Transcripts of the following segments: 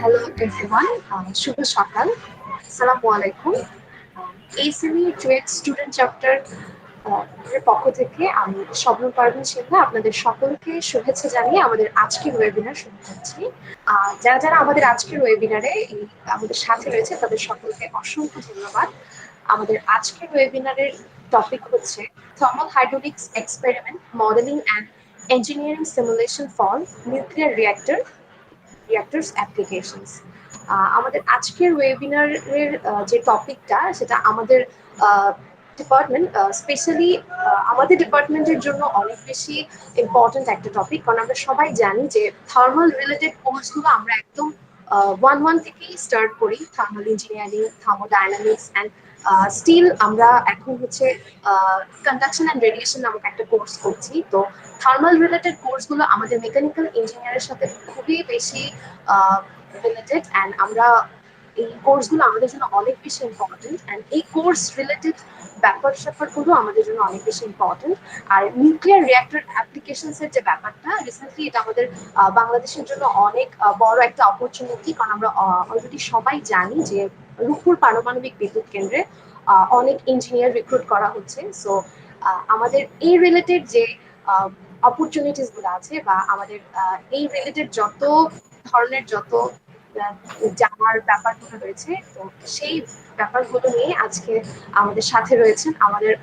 Hello everyone, শুভ সকাল, আসসালামু আলাইকুম। এইচএমই টুয়েট স্টুডেন্ট চ্যাপ্টার এর পক্ষ থেকে আমি শবনম পারভিন শিখা আপনাদের সকলকে শুভেচ্ছা জানিয়ে আমাদের আজকের ওয়েবিনার শুরু করছি। যারা যারা আমাদের আজকের ওয়েবিনারে আমাদের সাথে রয়েছে তাদের সকলকে অসংখ্য ধন্যবাদ। আমাদের আজকের ওয়েবিনারের টপিক হচ্ছে thermal hydraulics experiment modelling and engineering simulation for nuclear reactors applications. আমাদের আজকের ওয়েবিনারের যে টপিকটা সেটা আমাদের ডিপার্টমেন্ট স্পেশালি আমাদের ডিপার্টমেন্টের জন্য অনেক বেশি ইম্পর্টেন্ট একটা টপিক, কারণ আমরা সবাই জানি যে থার্মাল রিলেটেড কোর্সগুলো আমরা একদম ওয়ান থেকেই স্টার্ট করি। Thermal engineering, thermodynamics and still আমরা এখন হচ্ছে কন্ডাকশন অ্যান্ড রেডিয়েশন নামক একটা কোর্স করছি। তো থার্মাল রিলেটেড কোর্সগুলো আমাদের মেকানিক্যাল ইঞ্জিনিয়ারের সাথে খুবই বেশি রিলেটেড, অ্যান্ড আমরা এই কোর্সগুলো আমাদের জন্য অনেক বেশি ইম্পর্টেন্ট, অ্যান্ড এই কোর্স রিলেটেড ব্যাপারগুলো আমাদের জন্য অনেক বেশি ইম্পর্টেন্ট। আর নিউক্লিয়ার রিঅ্যাক্টর অ্যাপ্লিকেশনসের যে ব্যাপারটা রিসেন্টলি, এটা আমাদের বাংলাদেশের জন্য অনেক বড় একটা অপরচুনিটি, কারণ আমরা অলরেডি সবাই জানি যে রূপপুর পারমাণবিক বিদ্যুৎ কেন্দ্রে অনেক ইঞ্জিনিয়ার রিক্রুট করা হচ্ছে। সো আমাদের এই রিলেটেড যে অপরচুনিটিস গুলো আছে বা আমাদের এই রিলেটেড যত ধরনের জানার ব্যাপারগুলো রয়েছে, তো সেই ব্যাপারগুলো নিয়ে আজকে আমাদের সাথে রয়েছেন আমাদের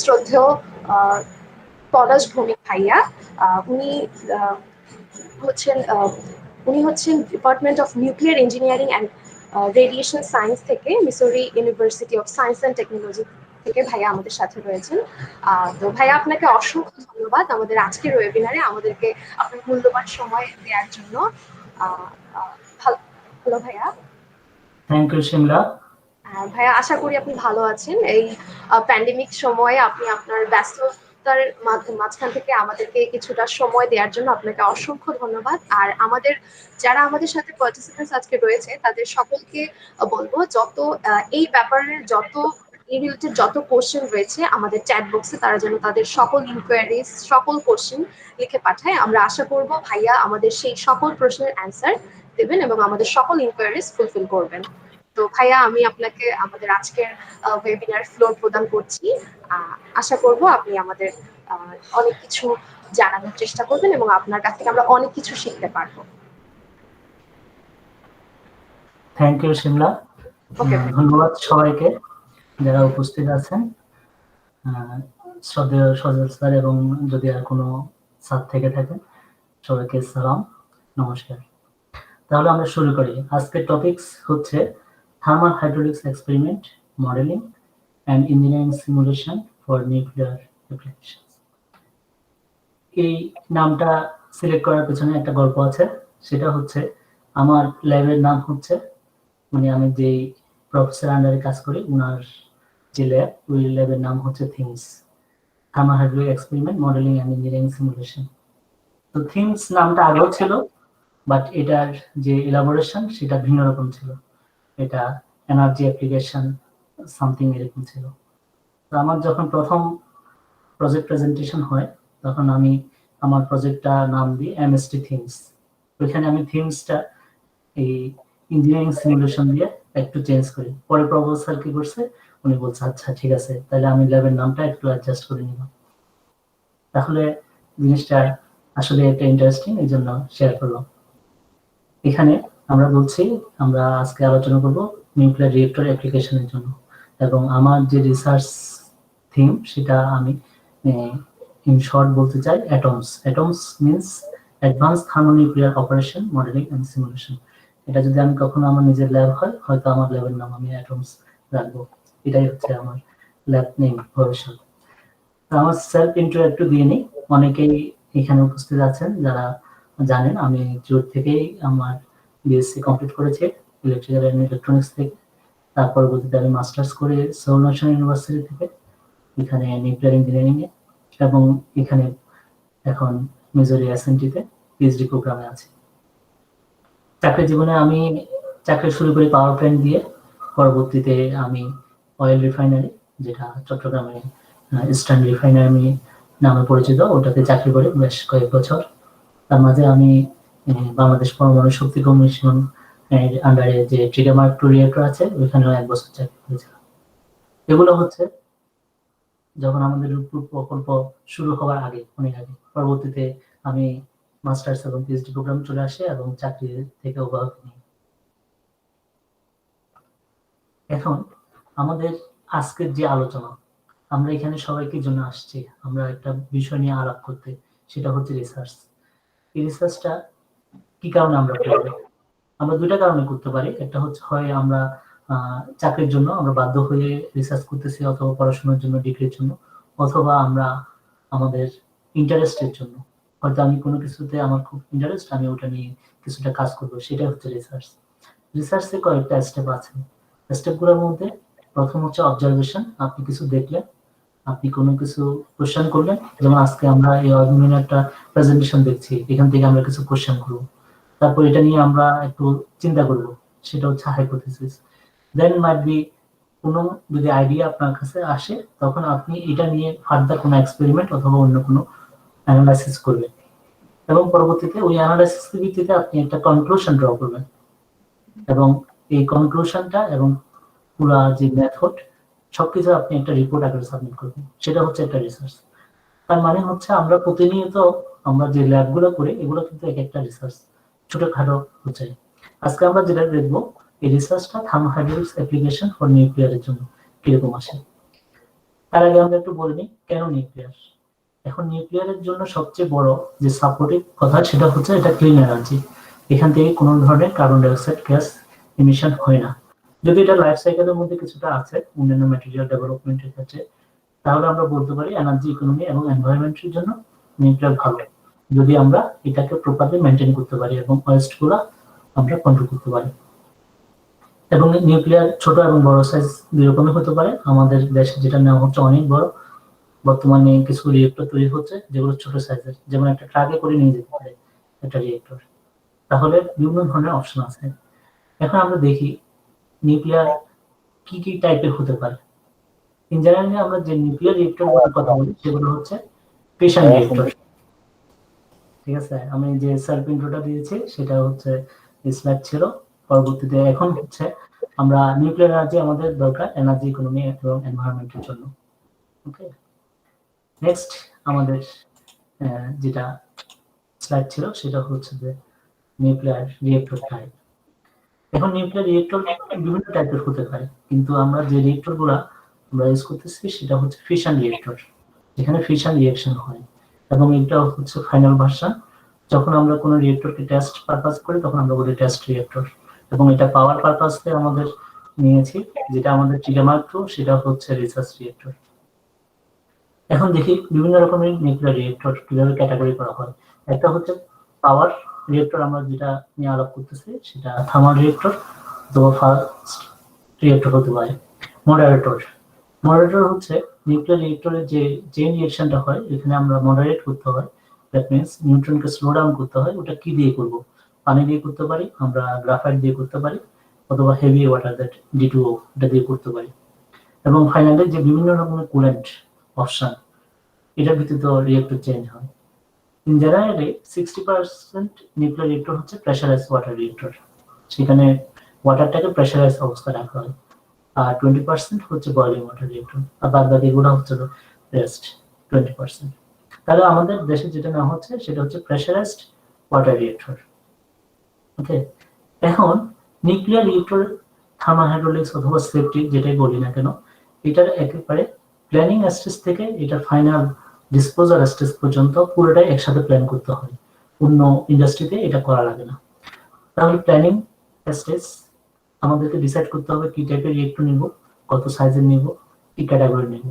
শ্রদ্ধেয় পলাশ ভৌমিক ভাইয়া। উনি হচ্ছেন department of nuclear engineering and radiation science থেকে Missouri university of science and technology থেকে ভাইয়া আমাদের সাথে রয়েছেন। তো ভাইয়া, আপনাকে অসংখ্য ধন্যবাদ আমাদের আজকের ওয়েবিনারে আমাদেরকে আপনার মূল্যবান সময় দেওয়ার জন্য। হ্যালো ভাইয়া। Thank you Shimla. ভাইয়া, আশা করি আপনি ভালো আছেন। এই প্যান্ডেমিক সময়ে আপনি আপনার ব্যস্ততার মাঝখান থেকে আমাদেরকে কিছুটা সময় দেওয়ার জন্য আপনাকে অসংখ্য ধন্যবাদ। আর যারা আমাদের সাথে পার্টিসিপেন্টস আজকে রয়েছে তাদের সকলকে বলবো, এই ব্যাপারের এই রিলেটেড যত কোশ্চেন রয়েছে আমাদের চ্যাট বক্সে, তারা যেন তাদের সকল ইনকোয়ারিজ, সকল কোশ্চেন লিখে পাঠায়। আমরা আশা করব ভাইয়া আমাদের সেই সকল প্রশ্নের অ্যান্সার দেবেন এবং আমাদের সকল ইনকোয়ারিজ ফুলফিল করবেন। তো ভাইয়া, আমি আপনাকে আমাদের আজকের ওয়েবিনার ফ্লোর প্রদান করছি। আশা করব আপনি আমাদের অনেক কিছু জানানোর চেষ্টা করবেন এবং আপনার কাছ থেকে আমরা অনেক কিছু শিখতে পারবো। Thank you Shimla. ধন্যবাদ সবাইকে যারা উপস্থিত আছেন, শ্রদ্ধেয় সজল স্যার এবং যদি আর কোনো স্যার থেকে থাকেন সবাইকে সালাম, নমস্কার। তাহলে আমরা শুরু করি। আজকের টপিকস হচ্ছে thermal hydraulics experiment modelling and engineering simulation for nuclear application. এই নামটা সিলেক্ট করার পেছনে একটা গল্প আছে। সেটা হচ্ছে আমার ল্যাবের নাম হচ্ছে, মানে আমি যেই প্রফেসর আন্ডারে কাজ করি ওনার যে ল্যাব, ওই ল্যাবের নাম হচ্ছে things, thermal hydraulic experiment modelling and engineering simulation. তো থিংস নামটা আগেও ছিল, বাট এটার যে এলাবোরেশন সেটা ভিন্ন রকম ছিল। এটা এনার্জি অ্যাপ্লিকেশন সামথিং এরকম ছিল। তো আমার যখন প্রথম প্রজেক্ট প্রেজেন্টেশন হয় তখন আমি আমার প্রজেক্টটা নাম দিই এমএসটি থিংস। ওইখানে আমি থিংসটা এই ইঞ্জিনিয়ারিং সিমুলেশন দিয়ে একটু চেঞ্জ করি। পরে প্রফেসর কি করছে, উনি বলছে আচ্ছা ঠিক আছে, তাহলে আমি ল্যাবের নামটা একটু অ্যাডজাস্ট করে নিব। তাহলে জিনিসটা আসলে একটা ইন্টারেস্টিং, এই জন্য শেয়ার করলাম। এখানে আমরা বলছি আমরা আজকে আলোচনা করব নিউক্লিয়ার রিঅ্যাক্টর অ্যাপ্লিকেশনের জন্য, এবং আমার যে রিসার্চ থিম সেটা আমি ইন শর্ট বলতে চাই atoms. Atoms means advance thermonuclear operation modelling and simulation. এটা যদি আমি কখনো আমার নিজের ল্যাব হয়, হয়তো আমার ল্যাবের নাম আমি অ্যাটমস রাখবো। এটাই হচ্ছে আমার ল্যাব নেম ভবিষ্যৎ। আমার সেলফ ইন্ট্রো একটু দিয়ে নিই। অনেকেই এখানে উপস্থিত আছেন যারা জানেন আমি জুট থেকেই আমার বিএসসি কমপ্লিট করেছি ইলেকট্রিক্যাল অ্যান্ড ইলেকট্রনিক্স থেকে। তার পরবর্তীতে আমি মাস্টার্স করি সেউল ন্যাশনাল ইউনিভার্সিটি থেকে, এখানে নিউক্লিয়ার ইঞ্জিনিয়ারিং এ, এবং এখানে এখন মিজোরি এসএনটিতে পিএইচডি প্রোগ্রামে আছি। চাকরি জীবনে আমি চাকরি শুরু করি পাওয়ার প্ল্যান্ট দিয়ে। পরবর্তীতে আমি অয়েল রিফাইনারি, যেটা চট্টগ্রামে ইস্টার্ন রিফাইনারি নামে পরিচিত, ওটাতে চাকরি করি বেশ কয়েক বছর। তার মাঝে আমি বাংলাদেশ পরমাণু শক্তি কমিশন এর আন্ডারে যে ট্রিগারমার্ক 2 রিঅ্যাক্টর আছে ওইখানেও 1 বছর চাকরি করেছিলাম। এগুলো হচ্ছে যখন আমাদের রূপপুর প্রকল্প শুরু হওয়ার আগে, অনেক আগে। পরবর্তীতে আমি মাস্টার্স এবং পিএইচডি প্রোগ্রামে চলে আসি এবং চাকরি থেকে অব্যাহতি নিই। এখন আমাদের আজকের যে আলোচনা, আমরা এখানে সবাই কি জন্য আসছি? আমরা একটা বিষয় নিয়ে আলাপ করতে, সেটা হচ্ছে রিসার্চ। এই রিসার্চটা কি কারণে আমরা করব? আমরা দুইটা কারণে করতে পারি। একটা হচ্ছে হয় আমরা চাকরির জন্য আমরা বাধ্য হয়ে রিসার্চ করতেছি, অথবা পড়াশোনার জন্য, ডিগ্রির জন্য, অথবা আমরা আমাদের ইন্টারেস্টের জন্য। হয়তো আমি কোনো কিছুতে আমার খুব ইন্টারেস্ট, আমি ওটা নিয়ে কিছুটা কাজ করব, সেটাই হচ্ছে রিসার্চ। রিসার্চে কয়েকটা স্টেপ আছে। স্টেপগুলোর মধ্যে প্রথম হচ্ছে অবজারভেশন। আপনি কিছু দেখলেন, আপনি কোনো কিছু কোশ্চেন করলেন। যেমন আজকে আমরা এই অর্গানিক একটা প্রেজেন্টেশন দেখছি, এখান থেকে আমরা কিছু কোশ্চেন করব, তারপর এটা নিয়ে আমরা একটু চিন্তা করব, সেটা হচ্ছে হাইপোথিসিস। দেন মাইট বি কোনো যদি আইডিয়া আপনার কাছে আসে, তখন আপনি এটা নিয়ে ফার্দার কোনো এক্সপেরিমেন্ট অথবা অন্য কোনো অ্যানালাইসিস করবেন, এবং পরবর্তীতে ওই অ্যানালাইসিসের ভিত্তিতে আপনি একটা কনক্লুশন ড্র করবেন, এবং এই কনক্লুশনটা এবং পুরা যে মেথড সবকিছু আপনি একটা রিপোর্ট আকারে সাবমিট করবেন। সেটা হচ্ছে একটা রিসার্চ। তার মানে হচ্ছে আমরা প্রতিনিয়ত আমরা যে ল্যাবগুলো করি, এগুলো কিন্তু এক একটা রিসার্চ, ছোটখাটো হচ্ছে। আজকে আমরা যেটা দেখবো, এই রিসার্চটা থার্মোহাইড্রোলিক্স অ্যাপ্লিকেশন ফর নিউক্লিয়ারের জন্য কিরকম আসে। তার আগে আমরা একটু বলে নিই কেন নিউক্লিয়ার। এখন নিউক্লিয়ারের জন্য সবচেয়ে বড় যে সাপোর্টিভ কথা, সেটা হচ্ছে এটা ক্লিন এনার্জি। এখান থেকে কোনো ধরনের কার্বন ডাইঅক্সাইড গ্যাস ইমিশন হয় না। যদি এটা লাইফ সাইকেলের মধ্যে কিছুটা আছে অন্যান্য ম্যাটেরিয়াল ডেভেলপমেন্টের ক্ষেত্রে, তাহলে আমরা বলতে পারি এনার্জি ইকোনমি এবং এনভায়রনমেন্টের জন্য নিউক্লিয়ার ভালো, যদি আমরা এটাকে প্রপারলি মেনটেন করতে পারি এবং ওয়েস্ট গুলা আমরা কন্ট্রোল করতে পারি। এবং নিউক্লিয়ার ছোট এবং বড় সাইজ দুই রকমই হতে পারে। আমাদের দেশে যেটা নেওয়া হচ্ছে অনেক বড়, বর্তমানে কিছু রিয়েক্টর তৈরি হচ্ছে যেগুলো ছোট সাইজের, যেমন একটা ট্রাকে করে নিয়ে যেতে পারে একটা রিয়েক্টর। তাহলে বিভিন্ন ধরনের অপশন আছে। এখন আমরা দেখি নিউক্লিয়ার কি কি টাইপের হতে পারে। ইন জেনারেলি আমরা যে নিউক্লিয়ার রিয়েক্টর গুলোর কথা বলি, সেগুলো হচ্ছে ফিশন রিয়েক্টর। ঠিক আছে, আমি যে সেলফ ইন্ট্রোটা দিয়েছি সেটা হচ্ছে স্লাইড ছিল। পরবর্তীতে এখন হচ্ছে আমরা নিউক্লিয়ার এনার্জি আমাদের দরকার এনার্জি ইকোনমি এবং এনভায়রনমেন্টের জন্য। ওকে, নেক্সট আমাদের যেটা স্লাইড ছিল সেটা হচ্ছে যে নিউক্লিয়ার রিয়েক্টর টাইপ। এখন নিউক্লিয়ার রিয়েক্টর বিভিন্ন টাইপের হতে পারে, কিন্তু আমরা যে রিয়েক্টর গুলা আমরা ইউজ করতেছি সেটা হচ্ছে ফিশন রিয়েক্টর, যেখানে ফিশন রিঅ্যাকশন হয়। এবং এটা হচ্ছে ফাইনাল ভার্সন। যখন আমরা কোনো রিয়েক্টরকে টেস্ট পারপাস করি, তখন আমরা বলি টেস্ট রিয়েক্টর। এবং এটা পাওয়ার পারপাসে আমাদের নিয়েছি, যেটা আমাদের ট্রিগারমার্ক 2, সেটা হচ্ছে রিসার্চ রিয়েক্টর। এখন দেখি বিভিন্ন রকমের নিউক্লিয়ার রিয়েক্টর কিভাবে ক্যাটাগরি করা হয়। একটা হচ্ছে পাওয়ার রিয়েক্টর, আমরা যেটা নিয়ে আলাপ করতেছি সেটা থার্মাল রিয়েক্টর অথবা ফাস্ট রিয়েক্টর হতে পারে। মডারেটর মডারেটর হচ্ছে নিউক্লিয়ার রিয়েক্টরের যে চেইন রিঅ্যাকশনটা হয়, এখানে আমরা মডারেট করতে হয়। দ্যাট মিন্স নিউট্রনকে স্লো ডাউন করতে হয়। ওটা কি দিয়ে করব? পানি দিয়ে করতে পারি, আমরা গ্রাফাইট দিয়ে করতে পারি, অথবা হেভি ওয়াটার দ্যাট D2O এটা দিয়ে করতে পারি। এবং ফাইনালি যে বিভিন্ন রকমের কুলেন্ট অপশন, এটার ভিত্তিতে রিয়েক্টর চেঞ্জ হয়। ইন জেনারেলি 60% নিউক্লিয়ার রিয়েক্টর হচ্ছে প্রেসারাইজ ওয়াটার রিয়েক্টর, সেখানে ওয়াটারটাকে প্রেসারাইজ অবস্থায় রাখা হয়। আর 20% হচ্ছে বয়লিং ওয়াটার রিয়েক্টর, আর বাদ বাকি এগুলো হচ্ছে রেস্ট 20%। তাহলে আমাদের দেশে যেটা নেওয়া হচ্ছে সেটা হচ্ছে প্রেসারাইজড ওয়াটার রিয়েক্টর। ওকে, এখন নিউক্লিয়ার রিয়েক্টর থার্মাল হাইড্রোলিক্স অথবা সেফটি যেটাই বলি না কেন, এটার একেবারে প্ল্যানিং স্টেজ থেকে এটা ফাইনাল ডিসপোজাল স্টেজ পর্যন্ত পুরোটাই একসাথে প্ল্যান করতে হয়। অন্য ইন্ডাস্ট্রিতে এটা করা লাগে না। তাহলে প্ল্যানিং স্টেজ আমাদেরকে ডিসাইড করতে হবে কি টাইপের রিয়েক্টর নিব, কত সাইজের নিব, কি ক্যাটাগরি নিব,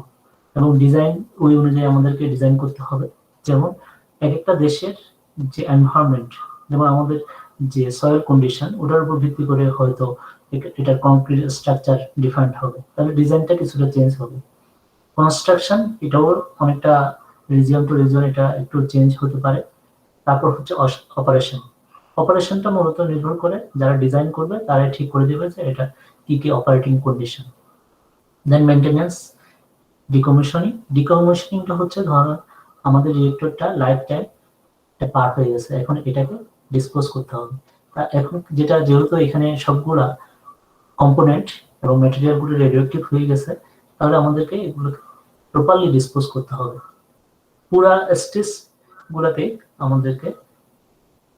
এবং ডিজাইন ওই অনুযায়ী আমাদেরকে ডিজাইন করতে হবে। যেমন এক একটা দেশের যে এনভায়রনমেন্ট, যেমন আমাদের যে সয়েল কন্ডিশন, ওটার উপর ভিত্তি করে হয়তো এটার কংক্রিট স্ট্রাকচার ডিফারেন্ট হবে, তাহলে ডিজাইনটা কিছুটা চেঞ্জ হবে। কনস্ট্রাকশন এটাও অনেকটা রিজিয়ন টু রিজিয়ন এটা একটু চেঞ্জ হতে পারে। তারপর হচ্ছে অপারেশন। অপারেশনটা মূলত নির্ভর করে যারা ডিজাইন করবে তারাই ঠিক করে দেবে যে এটা কি কি অপারেটিং কন্ডিশন। দেন মেইনটেনেন্স, ডিকমিশনিং। ডিকমিশনিংটা হচ্ছে ধরুন আমাদের রিয়েক্টরটা লাইফ টাইম পার হয়ে গেছে, এখন এটাকে ডিসপোজ করতে হবে। এখন যেহেতু এখানে সবগুলা কম্পোনেন্ট এবং ম্যাটেরিয়াল গুলো রেডিওঅ্যাক্টিভ হয়ে গেছে, তাহলে আমাদেরকে এগুলোকে প্রপারলি ডিসপোজ করতে হবে। পুরা স্টেজ গুলাতে আমাদেরকে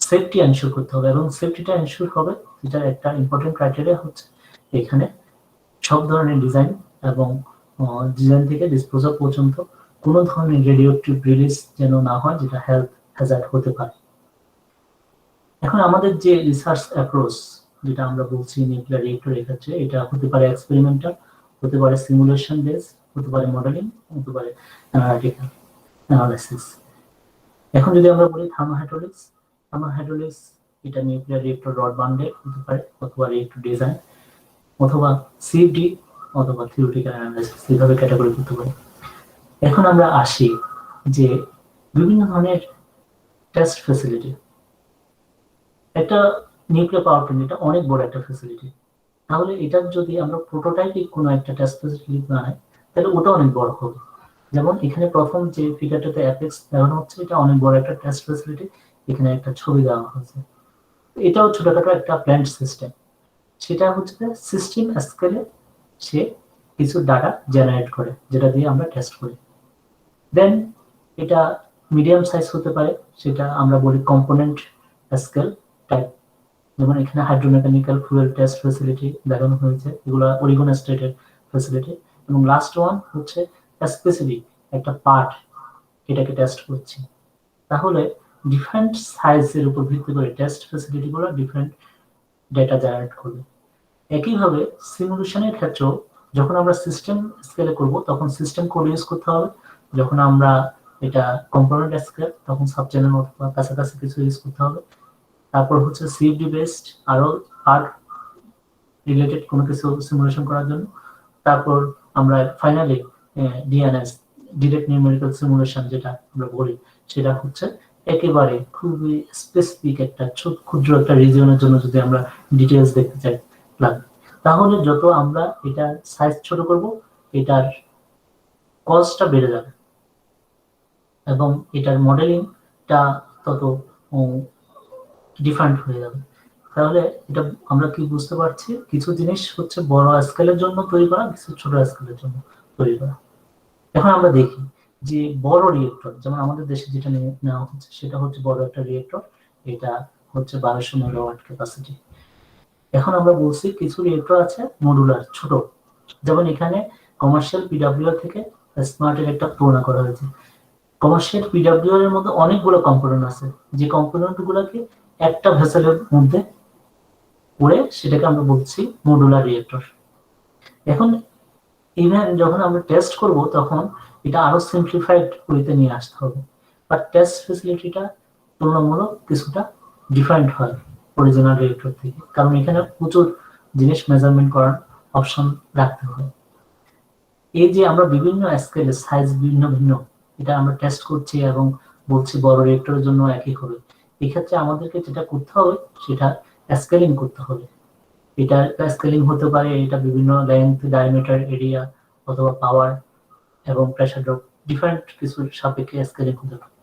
সেফটি এনশিওর করতে হবে, এবং সেফটিটা এনশিওর হবে যেটা একটা ইম্পর্টেন্ট ক্রাইটেরিয়া হচ্ছে এখানে সব ধরনের ডিজাইন এবং ডিজাইন থেকে ডিসপোজাল পর্যন্ত কোনো ধরনের রেডিওঅ্যাক্টিভ রিলিজ যেন না হয় যেটা হেলথ হ্যাজার্ড হতে পারে। এখন আমাদের যে রিসার্চ অ্যাপ্রোচ যেটা আমরা বলছি নিউক্লিয়ার রিঅ্যাক্টর ক্ষেত্রে, এটা হতে পারে এক্সপেরিমেন্টাল, হতে পারে সিমুলেশন বেস, হতে পারে মডেলিং, হতে পারে অ্যানালিটিক্যাল অ্যানালাইসিস। এখন যদি আমরা বলি থার্মোহাইড্রোলিক্স এটা নিউক্লিয়ার রিঅ্যাক্টর রড বান্ডেল হতে পারে, অথবা রিঅ্যাক্টর ডিজাইন, অথবা সিএফডি, অথবা থিওরিটিক্যাল অ্যানালাইসিস, এইভাবে ক্যাটাগরি করতে পারি। এখন আমরা আসি যে বিভিন্ন ধরনের টেস্ট ফ্যাসিলিটি। একটা নিউক্লিয়ার পাওয়ার প্ল্যান্ট এটা অনেক বড় একটা ফ্যাসিলিটি, তাহলে এটার যদি আমরা প্রোটোটাইপিক কোনো একটা টেস্ট ফ্যাসিলিটি বানাই তাহলে ওটা অনেক বড় হবে। যেমন এখানে প্রথম যে ফিগারটাতে অ্যাপেক্স দেখানো হচ্ছে, এটা অনেক বড় একটা টেস্ট ফ্যাসিলিটি, এখানে একটা ছবি দেওয়া হয়েছে। এটাও ছোটখাটো একটা প্ল্যান্ট সিস্টেম, সেটা হচ্ছে সিস্টেম স্কেলে সে কিছু ডাটা জেনারেট করে যেটা দিয়ে আমরা টেস্ট করি। দেন এটা মিডিয়াম সাইজ হতে পারে, সেটা আমরা বলি কম্পোনেন্ট স্কেল টাইপ। যেমন এখানে হাইড্রোমেকানিক্যাল ফুয়েল টেস্ট ফ্যাসিলিটি দেখানো হয়েছে, এগুলো ওরিগন স্টেটের ফ্যাসিলিটি। এবং লাস্ট ওয়ান হচ্ছে স্পেসিফিক একটা পার্ট, এটাকে টেস্ট করছি। তাহলে ডিফারেন্ট সাইজের উপর ভিত্তি করে টেস্ট ফ্যাসিলিটিগুলো ডিফারেন্ট ডেটা জেনারেট করবে। একইভাবে সিমুলেশনের ক্ষেত্রেও যখন আমরা সিস্টেম স্কেলে করব তখন সিস্টেম কোড ইউজ করতে হবে, যখন আমরা এটা কম্পোনেন্ট স্কেল তখন সাবচ্যানেল অথবা কাছাকাছি কিছু ইউজ করতে হবে। তারপর হচ্ছে সিএফডি বেসড আরো পার্ট রিলেটেড কোনো কিছু সিমুলেশন করার জন্য। তারপর আমরা finally DNS, direct numerical simulation যেটা আমরা বলি, সেটা হচ্ছে একেবারে খুবই স্পেসিফিক একটা ক্ষুদ্র একটা রিজিয়নের জন্য যদি আমরা ডিটেলস দেখতে চাই লাগবে। তাহলে যত আমরা এটা সাইজ ছোট করব, এটার কস্টটা বেড়ে যাবে এবং এটার মডেলিংটা তত ডিফারেন্ট হয়ে যাবে। তাহলে এটা আমরা কি বুঝতে পারছি, কিছু জিনিস হচ্ছে বড় স্কেলের জন্য তৈরি করা, কিছু ছোট স্কেলের জন্য তৈরি করা। এখন আমরা দেখি যে বড় রিয়েক্টর, যেমন আমাদের দেশে যেটা নেওয়া হচ্ছে সেটা হচ্ছে বড় একটা রিয়েক্টর, এটা হচ্ছে 1200 মেগাওয়াট ক্যাপাসিটি। এখন আমরা বলছি কিছু রিয়েক্টর আছে মডুলার ছোট, যেমন এখানে কমার্শিয়াল পিডব্লিউআর থেকে স্মার্টের একটা তুলনা করা হয়েছে। কমার্শিয়াল পিডব্লিউআর এর মধ্যে অনেকগুলো কম্পোনেন্ট আছে, যে কম্পোনেন্ট গুলোকে একটা ভেসেলের মধ্যে পড়ে সেটাকে আমরা বলছি মডুলার রিয়েক্টর। এখন ইভেন যখন আমরা টেস্ট করব তখন এটা আরো সিম্পলিফাইড ওয়েতে নিয়ে আসতে হবে, বাট টেস্ট ফ্যাসিলিটিটা তুলনামূলক কিছুটা ডিফারেন্ট হয় অরিজিনাল রিয়েক্টর থেকে, কারণ এখানে প্রচুর জিনিস মেজারমেন্ট করার অপশন রাখতে হয়। এই যে আমরা বিভিন্ন স্কেলের সাইজ ভিন্ন ভিন্ন, এটা আমরা টেস্ট করছি এবং বলছি বড় রিয়েক্টরের জন্য একই হবে। এক্ষেত্রে আমাদেরকে যেটা করতে হবে সেটা স্কেলিং করতে হবে। এটা স্কেলিং হতে পারে, এটা বিভিন্ন লেন্থ, ডায়ামিটার, এরিয়া অথবা পাওয়ার এবং প্রেসার ড্রপ, ডিফারেন্ট কিছু সাপেক্ষে স্কেলিং হতে পারে।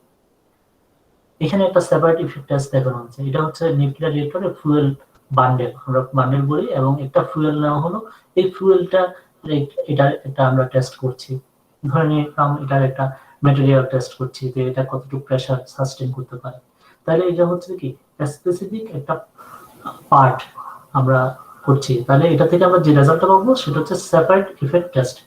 এখানে একটা সেপারেট ইফেক্ট টেস্ট দেখানো হচ্ছে, এটা হচ্ছে নিউক্লিয়ার রিয়েক্টরের ফুয়েল বান্ডেল, আমরা বান্ডেল বলি, এবং একটা ফুয়েল নেওয়া হলো। এই ফুয়েলটা এটা আমরা টেস্ট করছি, ধরে নিয়ে এটার একটা ম্যাটেরিয়াল টেস্ট করছি যে এটা কতটুকু প্রেসার সাস্টেন করতে পারে। তাহলে এটা হচ্ছে কি স্পেসিফিক একটা পার্ট আমরা করছি, তাহলে এটা থেকে আমরা যে রেজাল্টটা পাবো সেটা হচ্ছে সেপারেট ইফেক্ট টেস্ট।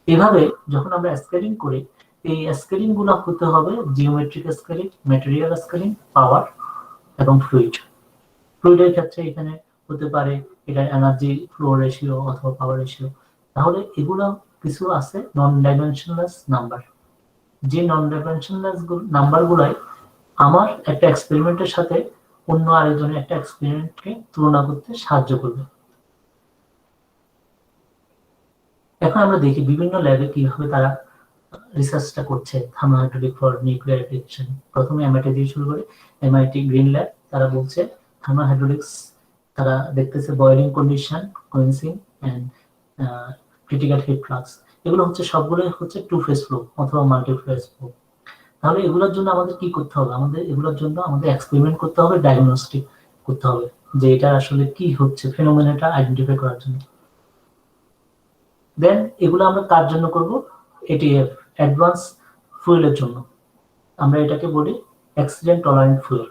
এভাবে যখন আমরা স্কেলিং করি, এই স্কেলিং গুলো হতে হবে জিওমেট্রিক স্কেলিং, ম্যাটেরিয়াল স্কেলিং, পাওয়ার এবং ফ্লুইডের ক্ষেত্রে এখানে হতে পারে এটা এনার্জি ফ্লো রেশিও অথবা পাওয়ার রেশিও। তাহলে এগুলো কিছু আছে নন ডাইমেনশনলেস নাম্বার, যে নন ডাইমেনশনলেস নাম্বার গুলাই আমার একটা এক্সপেরিমেন্টের সাথে অন্য আরেকজনের একটা এক্সপেরিমেন্টকে তুলনা করতে সাহায্য করবে। এখন আমরা দেখি বিভিন্ন ল্যাবে কিভাবে তারা রিসার্চটা করছে থার্মোহাইড্রোলিক ফর নিউক্লিয়ার অ্যাপ্লিকেশন। প্রথমে এমআইটি দিয়ে শুরু করে, এমআইটি গ্রিন ল্যাব, তারা বলছে থার্মোহাইড্রোলিক্স তারা দেখতেছে boiling condition, quenching and critical heat flux. এগুলো হচ্ছে সবগুলোই হচ্ছে টু ফেজ ফ্লো অথবা মাল্টি ফেজ ফ্লো। তাহলে এগুলোর জন্য আমাদের কি করতে হবে? আমাদের এগুলোর জন্য আমাদের এক্সপেরিমেন্ট করতে হবে, ডায়াগনস্টিক করতে হবে যে এটা আসলে কি হচ্ছে, ফেনোমেনাটা আইডেন্টিফাই করার জন্য। দেন এগুলো আমরা কার জন্য করব? এটিএফ, অ্যাডভান্স ফুয়েলের জন্য। আমরা এটাকে বলি অ্যাক্সিডেন্ট টলারেন্ট ফুয়েল,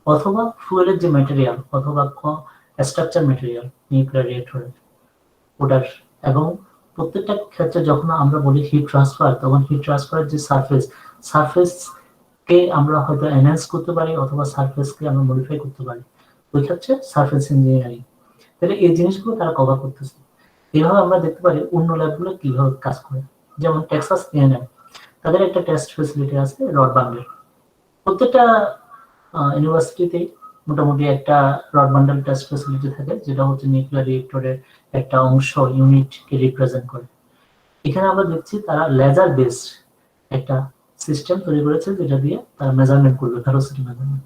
অথবা ফুয়েলের যে ম্যাটেরিয়াল অথবা স্ট্রাকচার ম্যাটেরিয়াল নিউক্লিয়ার রিঅ্যাক্টরের ওটার। এবং প্রত্যেকটা ক্ষেত্রে যখন আমরা বলি হিট ট্রান্সফার, তখন হিট ট্রান্সফারের যে সারফেসকে আমরা হয়তো এনহ্যান্স করতে পারি অথবা সারফেসকে আমরা মডিফাই করতে পারি, ওই ক্ষেত্রে সারফেস ইঞ্জিনিয়ারিং। তাহলে এই জিনিসগুলো তারা কভার করতেছে। এইভাবে আমরা দেখতে পারি অন্য ল্যাবগুলো কিভাবে কাজ করে। যেমন টেক্সাস এএনএম, তাদের একটা টেস্ট ফেসিলিটি আছে রড বান্ডেল। প্রত্যেকটা ইউনিভার্সিটিতে মোটামুটি একটা রড বান্ডেল টেস্ট ফেসিলিটি থাকে, যেটা হচ্ছে নিউক্লিয়ার রিঅ্যাক্টরের একটা অংশ, ইউনিটকে রিপ্রেজেন্ট করে। এখানে আমরা দেখছি তারা লেজার বেসড একটা সিস্টেম তৈরি করেছে, যেটা দিয়ে তারা মেজারমেন্ট করবে, ভেলোসিটি মেজারমেন্ট।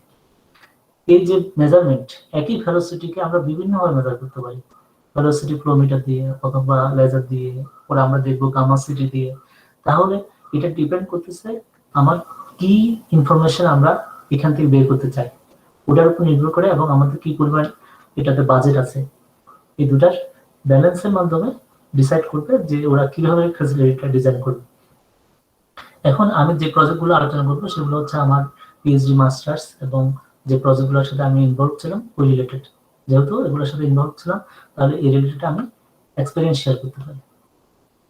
এই যে মেজারমেন্ট, একই ভেলোসিটিকে আমরা বিভিন্নভাবে মেজার করতে পারি, ভেলোসিটি ফ্লোমিটার দিয়ে অথবা লেজার দিয়ে, পরে আমরা দেখবো গামা সিটি দিয়ে। তাহলে এটা ডিপেন্ড করতেছে আমার কি ইনফরমেশন আমরা এখান থেকে বের করতে চাই, ওটার উপর নির্ভর করে, এবং আমাদের কি পরিমাণ এটাতে বাজেট আছে, এই দুটার ব্যালেন্সের মাধ্যমে ডিসাইড করবে যে ওরা কিভাবে ফ্যাসিলিটিটা ডিজাইন করবে। এখন আমি যে প্রজেক্টগুলো আলোচনা করবো সেগুলো হচ্ছে আমার পিএইচডি মাস্টার্স, এবং যে প্রজেক্টগুলোর সাথে আমি ইনভলভ ছিলাম ওই রিলেটেড। যেহেতু এগুলোর সাথে ইনভলভ ছিলাম, তাহলে এই রিলেটেড আমি এক্সপেরিয়েন্স শেয়ার করতে পারি।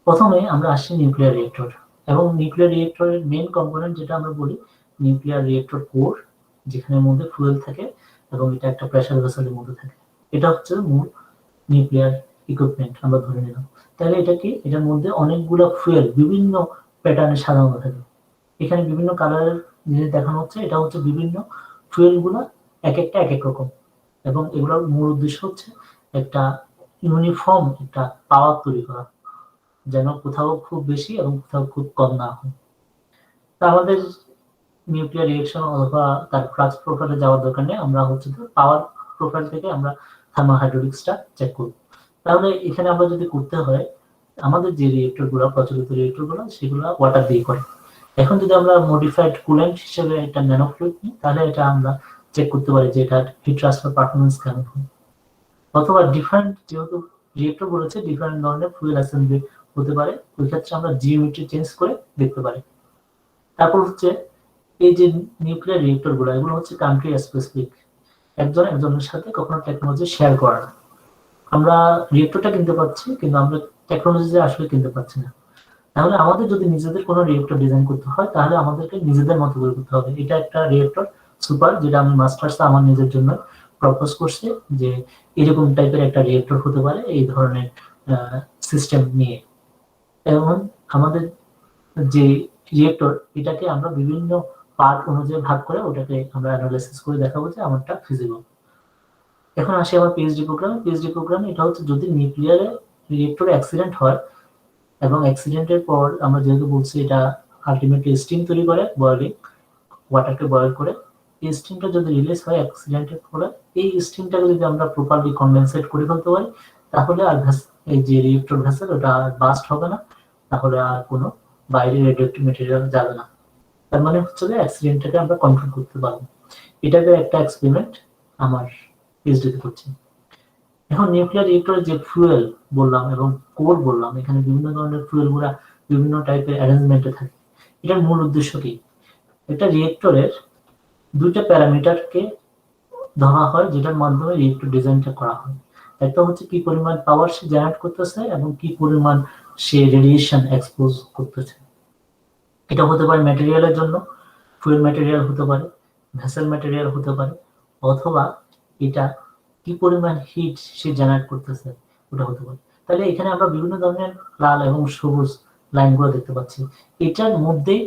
প্রথমে আমরা আসছি নিউক্লিয়ার রিঅ্যাক্টর, এবং নিউক্লিয়ার রিঅ্যাক্টরের মেইন কম্পোনেন্ট যেটা আমরা বলি নিউক্লিয়ার রিঅ্যাক্টর কোর, যেখানের মধ্যে ফুয়েল থাকে এবং এটা একটা প্রেসার ভেসেলের মধ্যে থাকে। এটা হচ্ছে মূল নিউক্লিয়ার ইকুইপমেন্ট আমরা ধরে নিলাম। তাহলে এটা কি, এটার মধ্যে অনেকগুলো ফুয়েল বিভিন্ন প্যাটার্নে সাজানো থাকে। এখানে বিভিন্ন কালারের জিনিস দেখানো হচ্ছে, এটা হচ্ছে বিভিন্ন ফুয়েল গুলা এক একটা এক এক রকম, এবং এগুলোর মূল উদ্দেশ্য হচ্ছে একটা ইউনিফর্ম একটা পাওয়ার তৈরি করা, যেন কোথাও খুব বেশি এবং কোথাও খুব কম না হয়। তা আমাদের নিউক্লিয়ার রিঅ্যাকশন অথবা তার ফ্লাক্স প্রোফাইলে যাওয়ার দরকার নেই, আমরা হচ্ছে পাওয়ার প্রোফাইল থেকে আমরা থার্মাল হাইড্রোলিক্সটা চেক করব। তাহলে এখানে আমরা যদি করতে হয়, আমাদের যে রিঅ্যাক্টরগুলো প্রচলিত রিঅ্যাক্টরগুলো সেগুলো ওয়াটার দিয়ে করে। এখন যদি আমরা মডিফাইড কুলেন্ট হিসেবে একটা ন্যানোফ্লুইড নিই, তাহলে এটা আমরা চেক করতে পারি যে এটা হিট ট্রান্সফার পারফরমেন্স কেমন হয়। অথবা ডিফারেন্ট, যেহেতু রিঅ্যাক্টর বলেছে ডিফারেন্ট ধরনের ফুয়েল অ্যাসেম্বলি হতে পারে, ওই ক্ষেত্রে আমরা জিওমেট্রি চেঞ্জ করে দেখতে পারি। তারপর হচ্ছে এই যে নিউক্লিয়ার রিঅ্যাক্টর গুলো, এগুলো হচ্ছে কান্ট্রি স্পেসিফিক, একজন একজনের সাথে কখনো টেকনোলজি শেয়ার করা না। আমরা রিঅ্যাক্টরটা কিনতে পাচ্ছি, কিন্তু আমরা টেকনোলজি আসলে কিনতে পাচ্ছি না। তাহলে আমাদের যদি নিজেদের কোনো রিঅ্যাক্টর ডিজাইন করতে হয়, তাহলে আমাদেরকে নিজেদের মতো করে করতে হবে। এটা একটা রিঅ্যাক্টর সুপার, যেটা আমি মাস্টার্সে আমার নিজের জন্য প্রপোজ করছি, যে এরকম টাইপের একটা রিঅ্যাক্টর হতে পারে এই ধরনের সিস্টেম নিয়ে। এবং আমাদের যে রিঅ্যাক্টর, এটাকে আমরা বিভিন্ন পার্ট অনুযায়ী ভাগ করে ওটাকে আমরা অ্যানালাইসিস করে দেখাবো যে আমারটা ফিজিবল। এখন আসি আমার পিএইচডি প্রোগ্রামে। পিএইচডি প্রোগ্রামে এটা হচ্ছে যদি নিউক্লিয়ারে রিঅ্যাক্টরে অ্যাক্সিডেন্ট হয়, এবং অ্যাক্সিডেন্টের পর আমরা যেহেতু বলছি এটা আলটিমেটলি স্টিম তৈরি করে, বয়েলিং ওয়াটারকে বয়েল করে, এই স্টিমটা যদি রিলিজ হয় অ্যাক্সিডেন্টের ফলে, এই স্টিমটাকে যদি আমরা প্রপারলি কনডেনসেট করে ফেলতে পারি, তাহলে আর এই যে রিঅ্যাক্টর ভেসেল ওটা আর বাস্ট হবে না, তাহলে আর কোনো বাইরে রেডিওঅ্যাক্টিভ ম্যাটেরিয়াল যাবে না। তার মানে হচ্ছে যে অ্যাক্সিডেন্টটাকে আমরা কন্ট্রোল করতে পারবো। এটাকে একটা এক্সপেরিমেন্ট আমার পিএইচডিতে করছি। এখন নিউক্লিয়ার রিঅ্যাক্টরের যে ফুয়েল বললাম এবং কোর বললাম, এখানে বিভিন্ন ধরনের ফুয়েল গুলা বিভিন্ন টাইপের অ্যারেঞ্জমেন্টে থাকে। এটার মূল উদ্দেশ্য কি? একটা রিঅ্যাক্টরের দুইটা প্যারামিটারকে ধরা হয়, যেটার মাধ্যমে রিঅ্যাক্টর ডিজাইনটা করা হয়। একটা হচ্ছে কি পরিমাণ পাওয়ার সে জেনারেট করতেছে এবং কি পরিমাণ সে রেডিয়েশন এক্সপোজ করতেছে। এটা হতে পারে ম্যাটেরিয়ালের জন্য, ফুয়েল ম্যাটেরিয়াল হতে পারে, ভেসেল ম্যাটেরিয়াল হতে পারে, অথবা এটা কি পরিমাণ হিট সে জেনারেট করতেছে ওটা হতে পারে। তাহলে এখানে আমরা বিভিন্ন ধরনের লাল এবং সবুজ লাইনগুলো দেখতে পাচ্ছি। এটার মধ্যেই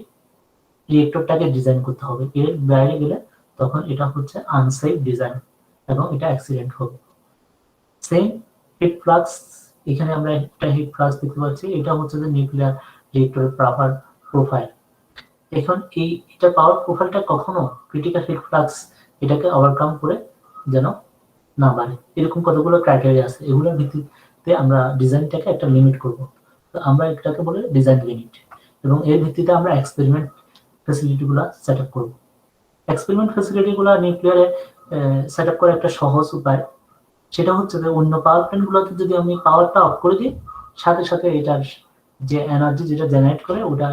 রিঅ্যাক্টরটাকে ডিজাইন করতে হবে, এর বাইরে গেলে তখন এটা হচ্ছে আনসেফ ডিজাইন এবং এটা অ্যাক্সিডেন্ট হবে। সেম হিট ফ্লাক্স, এখানে আমরা একটা হিট ফ্লাক্স দেখতে পাচ্ছি, এটা হচ্ছে যে নিউক্লিয়ার রিঅ্যাক্টরের পাওয়ার প্রোফাইল। এখন এটা পাওয়ার প্রোফাইলটা কখনো ক্রিটিক্যাল হিট ফ্লাক্স এটাকে ওভারকাম করে যেন না বাড়ে, এরকম কতগুলো ক্রাইটেরিয়া আছে। এগুলোর ভিত্তিতে আমরা ডিজাইনটাকে একটা লিমিট করব। তো আমরা এটাকে বলে ডিজাইন লিমিট, এবং এর ভিত্তিতে আমরা এক্সপেরিমেন্ট ফ্যাসিলিটিগুলো সেট আপ করব। এক্সপেরিমেন্ট ফ্যাসিলিটিগুলো নিউক্লিয়ারে সেট আপ করার একটা সহজ উপায়, সেটা হচ্ছে যে অন্য পাওয়ার প্ল্যান্টগুলোতে যদি আমি পাওয়ারটা অফ করে দিই, সাথে সাথে এটার যে এনার্জি যেটা জেনারেট করে ওটা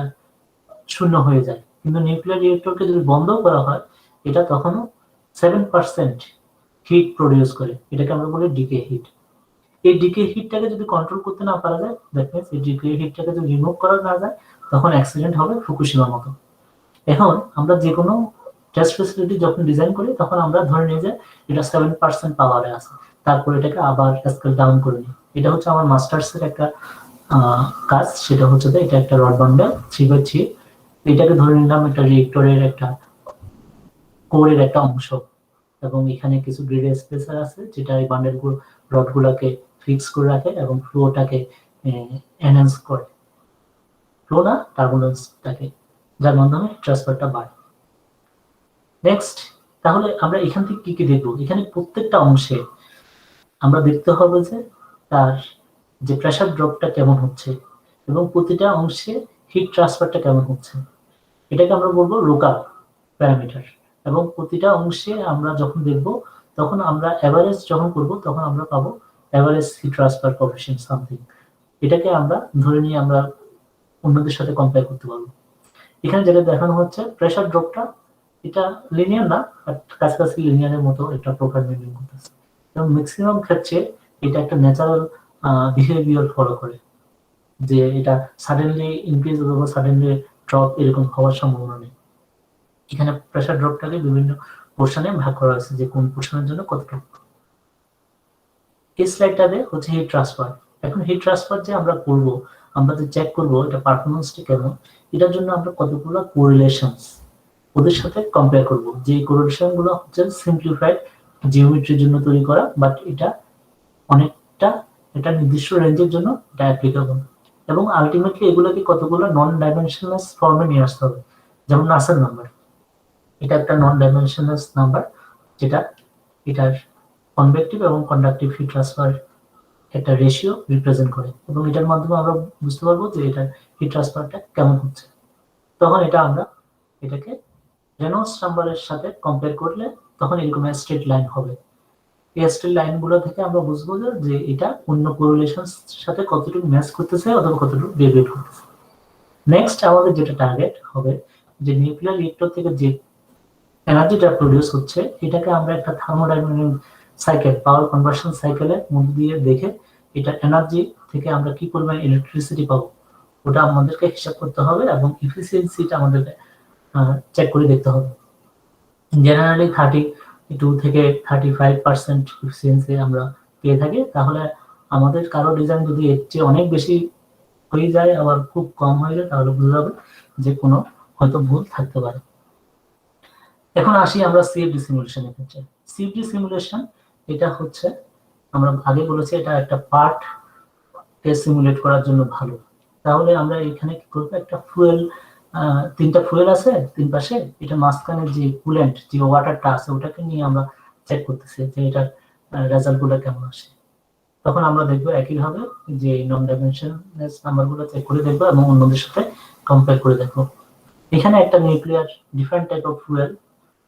শূন্য হয়ে যায়। কিন্তু নিউক্লিয়ার রিয়েক্টরকে যদি বন্ধ করা হয়, এটা তখনও 7% হিট প্রডিউস করে। এটাকে আমরা বলি ডিকে হিট। এই ডিকে হিটটাকে যদি কন্ট্রোল করতে না পারা যায়, দ্যাট মিন্স এই ডিকে হিটটাকে যদি রিমুভ করা না যায়, তখন অ্যাক্সিডেন্ট হবে ফুকুশিমার মতো। এখন আমরা যে কোনো টেস্ট ফ্যাসিলিটি যখন ডিজাইন করি, তখন আমরা ধরে নিই যে এটা 7% পাওয়ারে আছে, তারপর এটাকে আবার স্কেল ডাউন করে নিই। এটা হচ্ছে আমার মাস্টার্সের একটা কাজ, সেটা হচ্ছে যে এটা একটা রড বান্ডেল 3x3, এটাকে ধরে নিলাম একটা রিয়েক্টরের একটা কোরের একটা অংশ, এবং এখানে কিছু গ্রিড স্পেসার আছে যেটা এই বান্ডেল রড গুলাকে ফিক্স করে রাখে এবং ফ্লোটাকে এনহ্যান্স করে, ফ্লো না টার্বুলেন্সটাকে, যার মাধ্যমে ট্রান্সফারটা বাড়ে। নেক্সট, তাহলে আমরা এখান থেকে কি কি দেখবো? এখানে প্রত্যেকটা অংশে আমরা দেখতে হবে যে তার যে প্রেসার ড্রপটা কেমন হচ্ছে এবং প্রতিটা অংশে হিট ট্রান্সফারটা কেমন হচ্ছে, এটাকে আমরা বলবো লোকাল প্যারামিটার। এবং প্রতিটা অংশে আমরা যখন দেখব, তখন আমরা এভারেজ যখন করব, তখন আমরা পাবো average heat transfer coefficient something. এটাকে আমরা ধরে নিয়ে আমরা অন্যদের সাথে কম্পেয়ার করতে পারবো। এখানে যেটা দেখানো হচ্ছে প্রেসার ড্রপটা, এটা লিনিয়ার না, বাট কাছাকাছি লিনিয়ারের মতো একটা প্রোফাইল মেনটেন করতেছে, এবং ম্যাক্সিমাম ক্ষেত্রে এটা একটা ন্যাচারাল বিহেভিয়ার ফলো করে, যে এটা সাডেনলি ইনক্রিজ অথবা সাডেনলি ড্রপ এরকম হওয়ার সম্ভাবনা নেই। এখানে প্রেসার ড্রপটাকে বিভিন্ন পোর্শনে ভাগ করা হয়েছে, যে কোন পোর্শনের জন্য কতটুকু। এই স্লাইডটাতে হচ্ছে হিট ট্রান্সফার। এখন হিট ট্রান্সফার যে আমরা করব, আমরা যে চেক করব এটা পারফরমেন্সটা কেমন, এটার জন্য আমরা কতগুলো কোরিলেশনস ওদের সাথে কম্পেয়ার করব। যে কোরিলেশন গুলো হচ্ছে সিম্পলিফাইড জিওমেট্রির জন্য তৈরি করা, বাট এটা অনেকটা এটা নির্দিষ্ট রেঞ্জের জন্য এটা অ্যাপ্লিকেবল, এবং আলটিমেটলি এগুলোকে কতগুলো নন ডাইমেনশনাল ফর্মে নিয়ে আসতে হবে। যেমন নাসেল নাম্বার, এটা একটা নন ডাইমেনশনাল নাম্বার, যেটা এটার কনভেক্টিভ এবং কন্ডাক্টিভ হিট ট্রান্সফার একটা রেশিও রিপ্রেজেন্ট করে, এবং এটার মাধ্যমে আমরা বুঝতে পারবো যে এটার হিট ট্রান্সফারটা কেমন হচ্ছে। তখন এটা আমরা এটাকে রেনল্ডস নাম্বারের সাথে কম্পেয়ার করলে তখন এরকম স্ট্রেট লাইন হবে। এই স্ট্রেট লাইনগুলো থেকে আমরা বুঝবো যে এটা অন্য কোরিলেশনের সাথে কতটুকু ম্যাচ করতেছে অথবা কতটুকু ডেভিয়েট করতেছে। নেক্সট আমাদের যেটা টার্গেট হবে, যে নিউক্লিয়ার রিয়েক্টর থেকে যে এনার্জিটা প্রডিউস হচ্ছে, এটাকে আমরা একটা থার্মোডাইনামিক সাইকেল, পাওয়ার কনভার্সন সাইকেলের মধ্যে দিয়ে দেখে এটা এনার্জি থেকে আমরা কি পরিমাণ ইলেকট্রিসিটি পাবো ওটা আমাদেরকে হিসাব করতে হবে, এবং এফিসিয়েন্সিটা আমাদেরকে চেক করে দেখতে হবে। জেনারেলি 32 থেকে 35% এফিসিয়েন্সি আমরা পেয়ে থাকি। তাহলে আমাদের কারো ডিজাইন যদি এর চেয়ে অনেক বেশি হয়ে যায়, আবার খুব কম হয়ে যায়, তাহলে বোঝা যাবে যে কোনো হয়তো ভুল থাকতে পারে। এখন আসি আমরা সিএফডি সিমুলেশনের ক্ষেত্রে। সিএফডি সিমুলেশন এটা হচ্ছে, আমরা আগে বলেছি এটা একটা পার্ট কে সিমুলেট করার জন্য ভালো। তাহলে আমরা এখানে কি করব, একটা ফুয়েল, তিনটা ফুয়েল আছে তিন পাশে, এটা মাঝখানে যে কুলেন্ট যে ওয়াটারটা আছে ওটাকে নিয়ে আমরা চেক করতেছি যে এটার রেজাল্টগুলো কেমন আসে। তখন আমরা দেখবো একইভাবে যে নন ডাইমেনশনাল নাম্বারগুলো চেক করে দেখবো এবং অন্যদের সাথে কম্পেয়ার করে দেখবো। এখানে একটা nuclear different type of fuel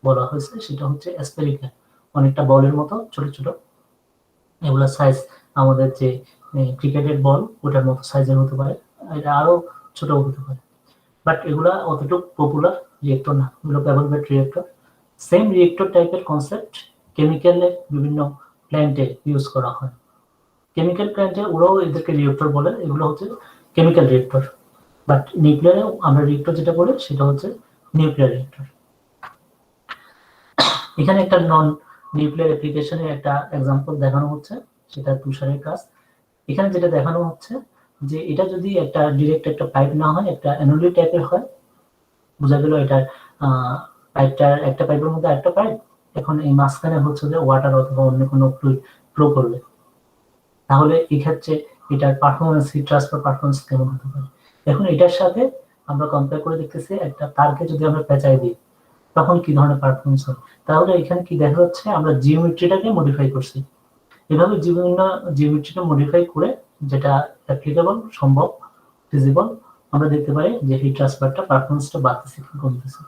বলা হয়েছে, সেটা হচ্ছে স্পেরিক্যাল, অনেকটা বলের মতো ছোট ছোট। এগুলা সাইজ আমাদের যে ক্রিকেটের বল ওটার মতো সাইজের হতে পারে, এটা আরো ছোট হতে পারে, বাট এগুলা অতটুকু পপুলার রিয়েক্টর না, এগুলো প্যাভেলভেট রিয়েক্টর। সেম রিয়েক্টর টাইপের কনসেপ্ট কেমিক্যালের বিভিন্ন প্ল্যান্টে ইউজ করা হয়। কেমিক্যাল প্ল্যান্টে ওরাও এদেরকে রিয়েক্টর বলে, এগুলো হচ্ছে কেমিক্যাল রিয়েক্টর। বাট নিউক্লিয়ারে আমরা রিয়েক্টর যেটা বলি সেটা হচ্ছে নিউক্লিয়ার রিয়েক্টর। এখানে একটা নন নিউক্লিয়ার অ্যাপ্লিকেশনের একটা এক্সাম্পল দেখানো হচ্ছে, সেটা তুষারের কাজ। এখানে যেটা দেখানো হচ্ছে যে এটা যদি একটা ডিরেক্ট একটা পাইপ না হয়, একটা অ্যানোলি টাইপের হয়, বোঝা গেল এটা পাইপটার একটা পাইপের মধ্যে একটা পাইপ, এখন এই মাঝখানে হচ্ছে যে ওয়াটার অথবা অন্য কোনো ফ্লুইড ফ্লো করবে, তাহলে এই ক্ষেত্রে এটার পারফরমেন্স, হিট ট্রান্সফার পারফরমেন্স কেমন হতে পারে। এখন এটার সাথে আমরা কম্পেয়ার করে দেখতেছি একটা তারকে যদি আমরা পেঁচাই দিই তখন কি ধরনের পারফরমেন্স হয়। তাহলে এখানে কি দেখা যাচ্ছে, আমরা জিওমেট্রিটাকে মডিফাই করছি। এভাবে বিভিন্ন জিওমেট্রিটা মডিফাই করে যেটা অ্যাপ্লিকেবল, সম্ভব, ফিজিবল, আমরা দেখতে পাই যে হিট ট্রান্সফারটা পারফরমেন্সটা বাড়তেছে কি কমতেছে।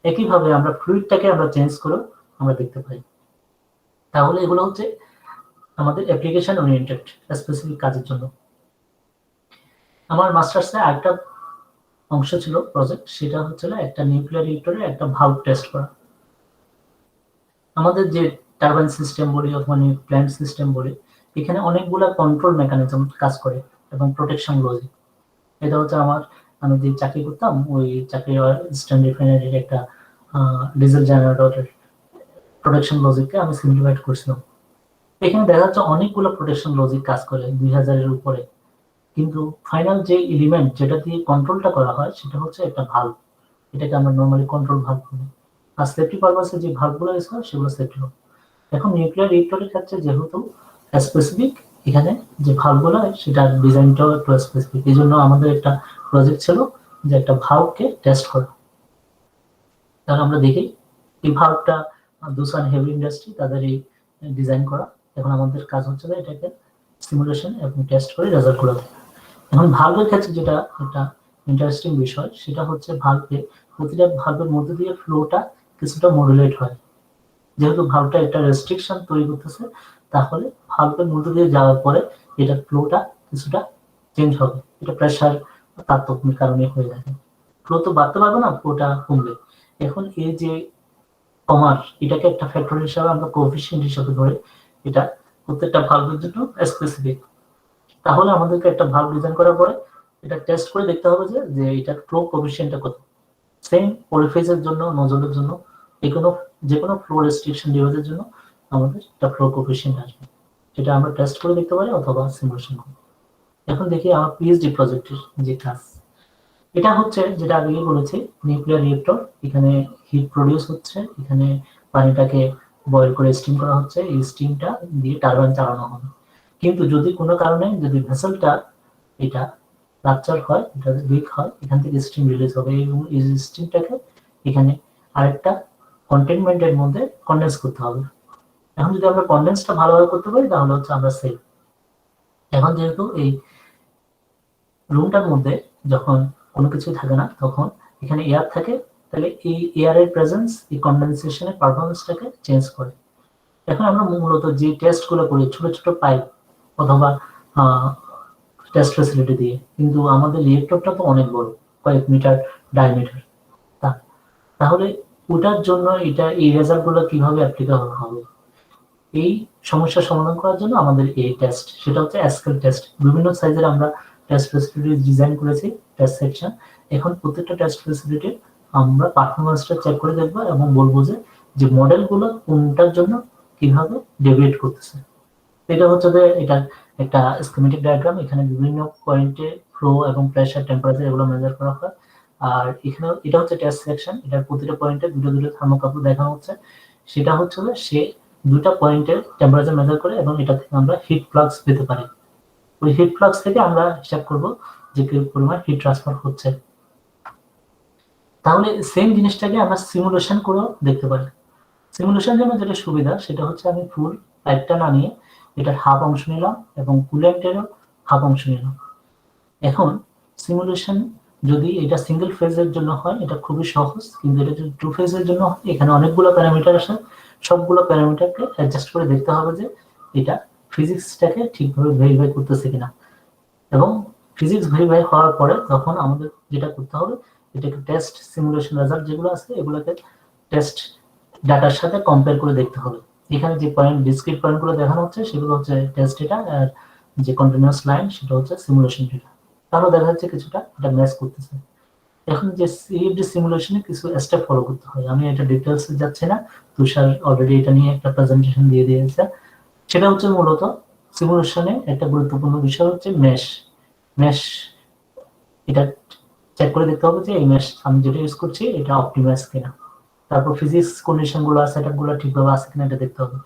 একইভাবে আমরা ফ্লুইডটাকে আমরা চেঞ্জ করে আমরা দেখতে পাই। তাহলে এগুলো হচ্ছে আমাদের অ্যাপ্লিকেশন ওরিয়েন্টেড স্পেসিফিক কাজের জন্য। আমার মাস্টার্সে আরেকটা অংশ ছিল প্রজেক্ট, সেটা হচ্ছিল একটা নিউক্লিয়ার রিঅ্যাক্টরে একটা ভালভ টেস্ট করা। আমাদের যে টারবাইন সিস্টেম বলি অথবা প্ল্যান্ট সিস্টেম বলি, এখানে অনেকগুলা কন্ট্রোল মেকানিজম কাজ করে এবং প্রোটেকশন লজিক। এটা হচ্ছে আমি যে চাকরি করতাম ওই চাকরি ইস্টার্ন রিফাইনারির একটা ডিজেল জেনারেটরের প্রোটেকশন লজিককে আমি সিম্পলিফাইড করছিলাম। এখানে দেখা যাচ্ছে অনেকগুলো প্রোটেকশন লজিক কাজ করে 2000-এর উপরে, কিন্তু ফাইনাল যে এলিমেন্ট যেটা দিয়ে কন্ট্রোলটা করা হয় সেটা হচ্ছে একটা ভালভ। এটাকে আমরা নর্মালি কন্ট্রোল ভালভ বলি। আর সেফটি পারপাসে যে ভালভগুলো ইউজ হয় সেগুলো সেফটি ভালভ। এখন নিউক্লিয়ার রিঅ্যাক্টরের ক্ষেত্রে যেহেতু স্পেসিফিক, এখানে যে ভালভগুলো সেটা ডিজাইনটাও একটু স্পেসিফিক। এই জন্য আমাদের একটা প্রজেক্ট ছিল যে একটা ভালভকে টেস্ট করা। তাহলে আমরা দেখি এই ভালভটা দুসান হেভি ইন্ডাস্ট্রি তাদের এই ডিজাইন করা। এখন আমাদের কাজ হচ্ছে যে এটাকে সিমুলেশন এবং টেস্ট করে রেজাল্টগুলো দেখা। এখন ভালভের ক্ষেত্রে যেটা একটা ইন্টারেস্টিং বিষয়, সেটা হচ্ছে প্রতিটা ভালভের মধ্যে দিয়ে ফ্লোটা কিছুটা মডুলেট হয়। যেহেতু ভালভটা একটা রেস্ট্রিকশন তৈরি করতেছে, তাহলে ভালভের মধ্যে দিয়ে যাওয়ার পরে এটা ফ্লোটা কিছুটা চেঞ্জ হবে। এটা প্রেসার তারতম্যের কারণে হয়ে থাকে। ফ্লো তো বাড়তে পারবে না, ফ্লোটা কমবে। এখন এই যে কমার, এটাকে একটা ফ্যাক্টর হিসাবে আমরা কোএফিসিয়েন্ট হিসাবে ধরে, এটা প্রত্যেকটা ভালভের জন্য স্পেসিফিক। তাহলে আমাদেরকে একটা ভালভ ডিজাইন করার পরে এটা টেস্ট করে দেখতে হবে যে এটার ফ্লো কোএফিসিয়েন্টটা কত। সেম অরিফিসের জন্য, নজলের জন্য, যে কোনো ফ্লো রেস্ট্রিকশন ডিভাইসের জন্য আমাদের একটা ফ্লো কোএফিসিয়েন্ট আসবে। সেটা আমরা টেস্ট করে দেখতে পারি অথবা সিমুলেশন করি। এখন দেখি আমার পিএইচডি প্রজেক্টের যে কাজ। এটা হচ্ছে যেটা আগে বলেছি, নিউক্লিয়ার রিঅ্যাক্টর। এখানে হিট প্রডিউস হচ্ছে, এখানে পানিটাকে বয়েল করে স্টিম করা হচ্ছে, এই স্টিমটা দিয়ে টারবাইন চালানো হবে। কিন্তু যদি কোনো কারণে যদি ভেসেলটা এটা রাপচার হয়, এটা লিক হয়, এখান থেকে স্টিম রিলিজ হবে এবং এই স্টিমটাকে এখানে আরেকটা কন্টেইনমেন্টের মধ্যে কন্ডেন্স করতে হবে। এখন যদি আমরা কন্ডেন্সটা ভালোভাবে করতে পারি তাহলে হচ্ছে আমরা সেফ। এখন যেহেতু এই রুমটার মধ্যে যখন কোনো কিছু থাকে না, তখন এখানে এয়ার থাকে, তাহলে এই এয়ারের প্রেজেন্স এই কন্ডেনসেশনের পারফরমেন্সটাকে চেঞ্জ করে। এখন আমরা মূলত যে টেস্টগুলো করি ছোট ছোট পাইপ অথবা টেস্ট ফ্যাসিলিটি দিয়ে, কিন্তু আমাদের রিঅ্যাক্টরটা তো অনেক বড়, কয়েক মিটার ডায়ামিটার। তাহলে ওটার জন্য এই রেজাল্টগুলো কিভাবে অ্যাপ্লিকেবল হবে, এই সমস্যার সমাধান করার জন্য আমাদের এই টেস্ট, সেটা হচ্ছে স্কেল টেস্ট। বিভিন্ন সাইজের আমরা টেস্ট ফ্যাসিলিটি ডিজাইন করেছি, টেস্ট সেকশন। এখন প্রত্যেকটা টেস্ট ফ্যাসিলিটি আমরা পারফরমেন্সটা চেক করে দেখবো এবং বলবো যে মডেলগুলো কোনটার জন্য কিভাবে ডেভিয়েট করতেছে। এটা হচ্ছে যে এটা একটা স্কিমেটিক ডায়াগ্রাম। এখানে বিভিন্ন পয়েন্টে ফ্লো এবং প্রেসার, টেম্পারেচার এগুলো মেজার করা হয়। আর এখানে এটা হচ্ছে টেস্ট সেকশন। এটার প্রতিটা পয়েন্টে দুটো দুটো থার্মোকাপল দেখানো হচ্ছে। সেটা হচ্ছে যে সে দুটা পয়েন্টের টেম্পারেচার মেজার করে এবং এটা থেকে আমরা হিট ফ্লাক্স পেতে পারি। ওই হিট ফ্লাক্স থেকে আমরা হিসাব করব যে কি পরিমাণ হিট ট্রান্সফার হচ্ছে। তাহলে সেম জিনিসটাকে আমরা সিমুলেশন করে দেখতে পারি। সিমুলেশনের জন্য যেটা সুবিধা সেটা হচ্ছে আমি ফুল পাইপটা না নিয়ে এটার হাফ অংশ নিলাম এবং কুলেন্টেরও হাফ অংশ নিলাম। এখন সিমুলেশন যদি এটা সিঙ্গেল ফেজের জন্য হয় এটা খুবই সহজ, কিন্তু এটা যদি টু ফেজের জন্য হয় এখানে অনেকগুলো প্যারামিটার আসে। সবগুলো প্যারামিটারকে অ্যাডজাস্ট করে দেখতে হবে যে এটা ফিজিক্সটাকে ঠিকভাবে ভেরিফাই করতেছে কিনা। এবং ফিজিক্স ভেরিফাই হওয়ার পরে তখন আমাদের যেটা করতে হবে, এটাকে টেস্ট সিমুলেশন রেজাল্ট যেগুলো আছে এগুলোকে টেস্ট ডাটার সাথে কম্পেয়ার করে দেখতে হবে। এখানে যে পয়েন্ট ডিসক্রিট পয়েন্টগুলো দেখানো হচ্ছে সেগুলো হচ্ছে টেস্ট ডেটা, আর যে কন্টিনিউয়াস লাইন সেটা হচ্ছে সিমুলেশন ডেটা। তাহলে দেখা যাচ্ছে কিছুটা এটা ম্যাচ করতেছে। এখন যে সিএফডি সিমুলেশনে কিছু স্টেপ ফলো করতে হয়, আমি এটা ডিটেইলসে যাচ্ছি না, তুষার অলরেডি এটা নিয়ে একটা প্রেজেন্টেশন দিয়ে দিয়েছে। সেটা হচ্ছে মূলত সিমুলেশনে একটা গুরুত্বপূর্ণ বিষয় হচ্ছে মেশ। এটা চেক করে দেখতে হবে যে এই মেশ আমি যেটা ইউজ করছি এটা অপটিমাইজ কিনা। তারপর ফিজিক্স কন্ডিশন গুলো সেটআপ গুলো ঠিকভাবে আছে কিনা এটা দেখতে হবে।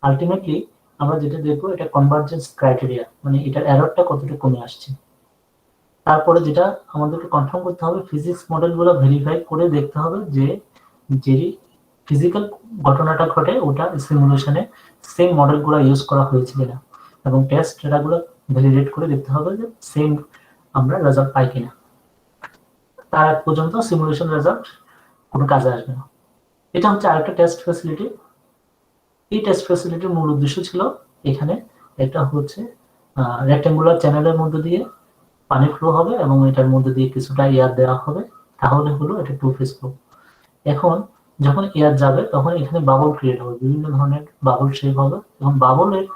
আলটিমেটলি আমরা যেটা দেখবো এটা কনভার্জেন্স ক্রাইটেরিয়া, মানে এটার এররটা কতটা কমে আসছে। তারপরে যেটা আমাদেরকে কনফার্ম করতে হবে, ফিজিক্স মডেলগুলো ভেরিফাই করে দেখতে হবে যে ফিজিক্যাল ঘটনাটা ঘটে ওটা সিমুলেশনে সেম মডেলগুলো ইউজ করা হয়েছে কিনা, এবং টেস্ট ডেটাগুলো ভ্যালিডেট করে দেখতে হবে যে সেম আমরা রেজাল্ট পাই কিনা। তার আগ পর্যন্ত সিমুলেশন রেজাল্ট কোনো কাজে আসবে না। এটা হচ্ছে আরেকটা টেস্ট ফ্যাসিলিটি। এই টেস্ট ফ্যাসিলিটির মূল উদ্দেশ্য ছিল এখানে একটা হচ্ছে রেক্টেঙ্গুলার চ্যানেলের মধ্যে দিয়ে পানি ফ্লো হবে এবং এটার মধ্যে দিয়ে কিছুটা এয়ার দেওয়া হবে, তাহলে হলো এটা টু ফেজ ফ্লো। এখন যখন এয়ার যাবে তখন এখানে বাবল ক্রিয়েট হবে, বিভিন্ন ধরনের বাবল শেপ হবে এবং বাবলের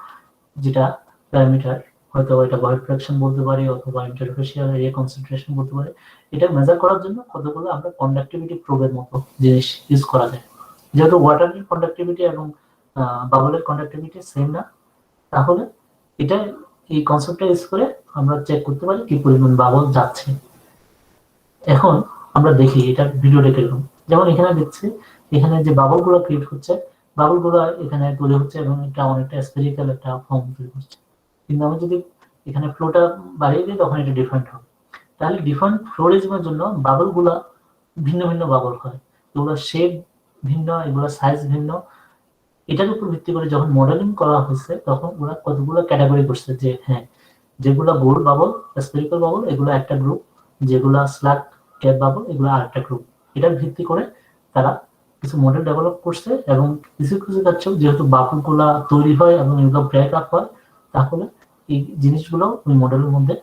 যেটা প্যারামিটার, হয়তো এটা ভয়েড ফ্র্যাকশন বলতে পারি অথবা ইন্টারফেসিয়াল এরিয়া কনসেন্ট্রেশন বলতে পারি, এটা মেজার করার জন্য কতগুলো আমরা কন্ডাক্টিভিটি প্রোবের মতো জিনিস ইউজ করা যায়। যেহেতু ওয়াটারের কন্ডাক্টিভিটি এবং বাবলের কন্ডাক্টিভিটি সেম না, তাহলে এটা এই কনসেপ্টটা ইউজ করে আমরা চেক করতে পারি কি পরিমাণ বাবল যাচ্ছে। এখন আমরা দেখি এটা ভিডিওটা কিরকম। যেমন এখানে দেখছি এখানে যে বাবলগুলো ক্রিয়েট হচ্ছে, বাবলগুলো এখানে তৈরি হচ্ছে এবং এটা অনেকটা স্ফেরিক্যাল একটা ফর্ম তৈরি করছে। কিন্তু আমি যদি এখানে ফ্লোটা বাড়িয়ে দিই তখন এটা ডিফারেন্ট হবে। তাহলে ডিফারেন্ট ফ্লোরিজমের জন্য বাবলগুলা ভিন্ন ভিন্ন বাবল হয়, এগুলো শেপ ভিন্ন, এগুলো সাইজ ভিন্ন। এটার উপর ভিত্তি করে যখন মডেলিং করা হয়েছে তখন ওরা কতগুলো ক্যাটাগরি করছে যে হ্যাঁ, যেগুলো গোল বাবল স্ফেরিক্যাল বাবল এগুলো একটা গ্রুপ, যেগুলা স্ল্যাক ক্যাপ বাবল এগুলো আরেকটা গ্রুপ। এটার ভিত্তি করে তারা কিছু মডেল ডেভেলপ করছে এবং কিছু কিছু ক্ষেত্রে যেহেতু বাবলগুলা তৈরি হয় এবং এগুলো ব্রেক আপ হয়, তাহলে এই জিনিসগুলো ওই মডেলের মধ্যে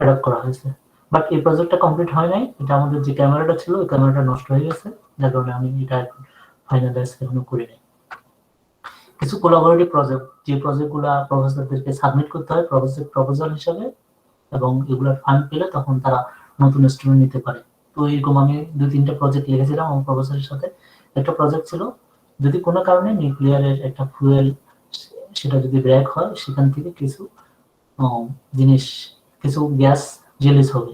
অ্যাডাপ্ট করা হয়েছে। বাট এই প্রজেক্টটা কমপ্লিট হয় নাই, এটা আমাদের যে ক্যামেরাটা ছিল ওই ক্যামেরাটা নষ্ট হয়ে গেছে, যার কারণে আমি এটা এখন ফাইনালাইজ এখনো করি নাই। কিছু কোলাবোরেটিভ প্রজেক্ট, যে প্রজেক্টগুলো প্রফেসরদেরকে সাবমিট করতে হয় প্রপোজাল হিসাবে এবং এগুলোর ফান্ড পেলে তখন তারা নতুন স্টুডেন্ট নিতে পারে। তো এরকম আমি 2-3টা প্রজেক্ট লিখেছিলাম আমার প্রফেসরের সাথে। একটা প্রজেক্ট ছিল যদি কোনো কারণে নিউক্লিয়ারের একটা ফুয়েল সেটা যদি ব্রেক হয়, সেখান থেকে কিছু জিনিস, কিছু গ্যাস রিলিজ হবে।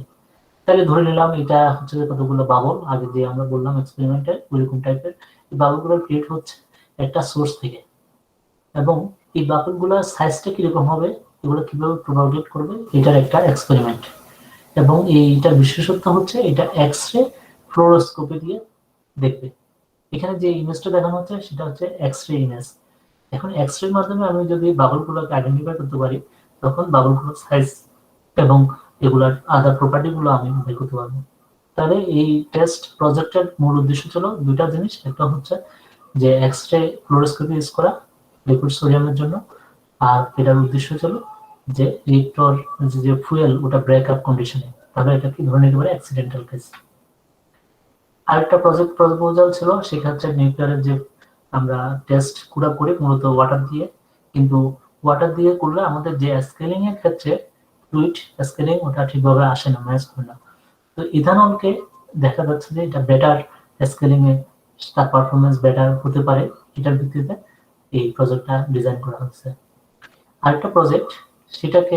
তাহলে ধরে নিলাম এটা হচ্ছে কতগুলো বাবল, আগে যে আমরা বললাম এক্সপেরিমেন্টে ওইরকম টাইপের। এই বাবলগুলো ক্রিয়েট হচ্ছে একটা সোর্স থেকে এবং এই বাবলগুলোর সাইজটা কিরকম হবে, এগুলো কিভাবে প্রপাগেট করবে, এটার একটা এক্সপেরিমেন্ট। এবং এইটার বিশেষত্ব হচ্ছে এটা এক্স-রে ফ্লোরোস্কোপি দিয়ে দেখবে। এখানে যে ইমেজটা দেখানো হচ্ছে সেটা হচ্ছে এক্স-রে ইমেজ। এখন এক্স-রের মাধ্যমে আমি যদি বাবলগুলোকে আইডেন্টিফাই করতে পারি, তখন বাবলগুলোর সাইজ এবং এগুলার আদার প্রপার্টি গুলো আমি বের করতে পারবো। তাহলে এই টেস্ট প্রজেক্টের মূল উদ্দেশ্য ছিল দুইটা জিনিস। একটা হচ্ছে যে এক্স-রে ফ্লোরোস্কোপি ইউজ করা লিকুইড সোডিয়ামের জন্য, আর এটার উদ্দেশ্য ছিল যে রিয়েক্টর যে ফুয়েল ওটা ব্রেকআপ কন্ডিশনে, তাহলে এটা কি ধরে নিতে পারে অ্যাক্সিডেন্টাল কেস। আরেকটা প্রজেক্ট প্রপোজাল ছিল, সেক্ষেত্রে নিউক্লিয়ারের যে আমরা টেস্ট পুরো করি মূলত ওয়াটার দিয়ে, কিন্তু ওয়াটার দিয়ে করলে আমাদের যে স্কেলিং এর ক্ষেত্রে ফ্লুইড স্কেলিং ওটা ঠিকভাবে আসে না, ম্যাচ হয় না। তো ইথানলকে দেখা যাচ্ছে যে এটা বেটার স্কেলিং এ তার পারফরমেন্স বেটার হতে পারে, এটার ভিত্তিতে এই প্রজেক্টটা ডিজাইন করা হচ্ছে। আরেকটা প্রজেক্ট, সেটাকে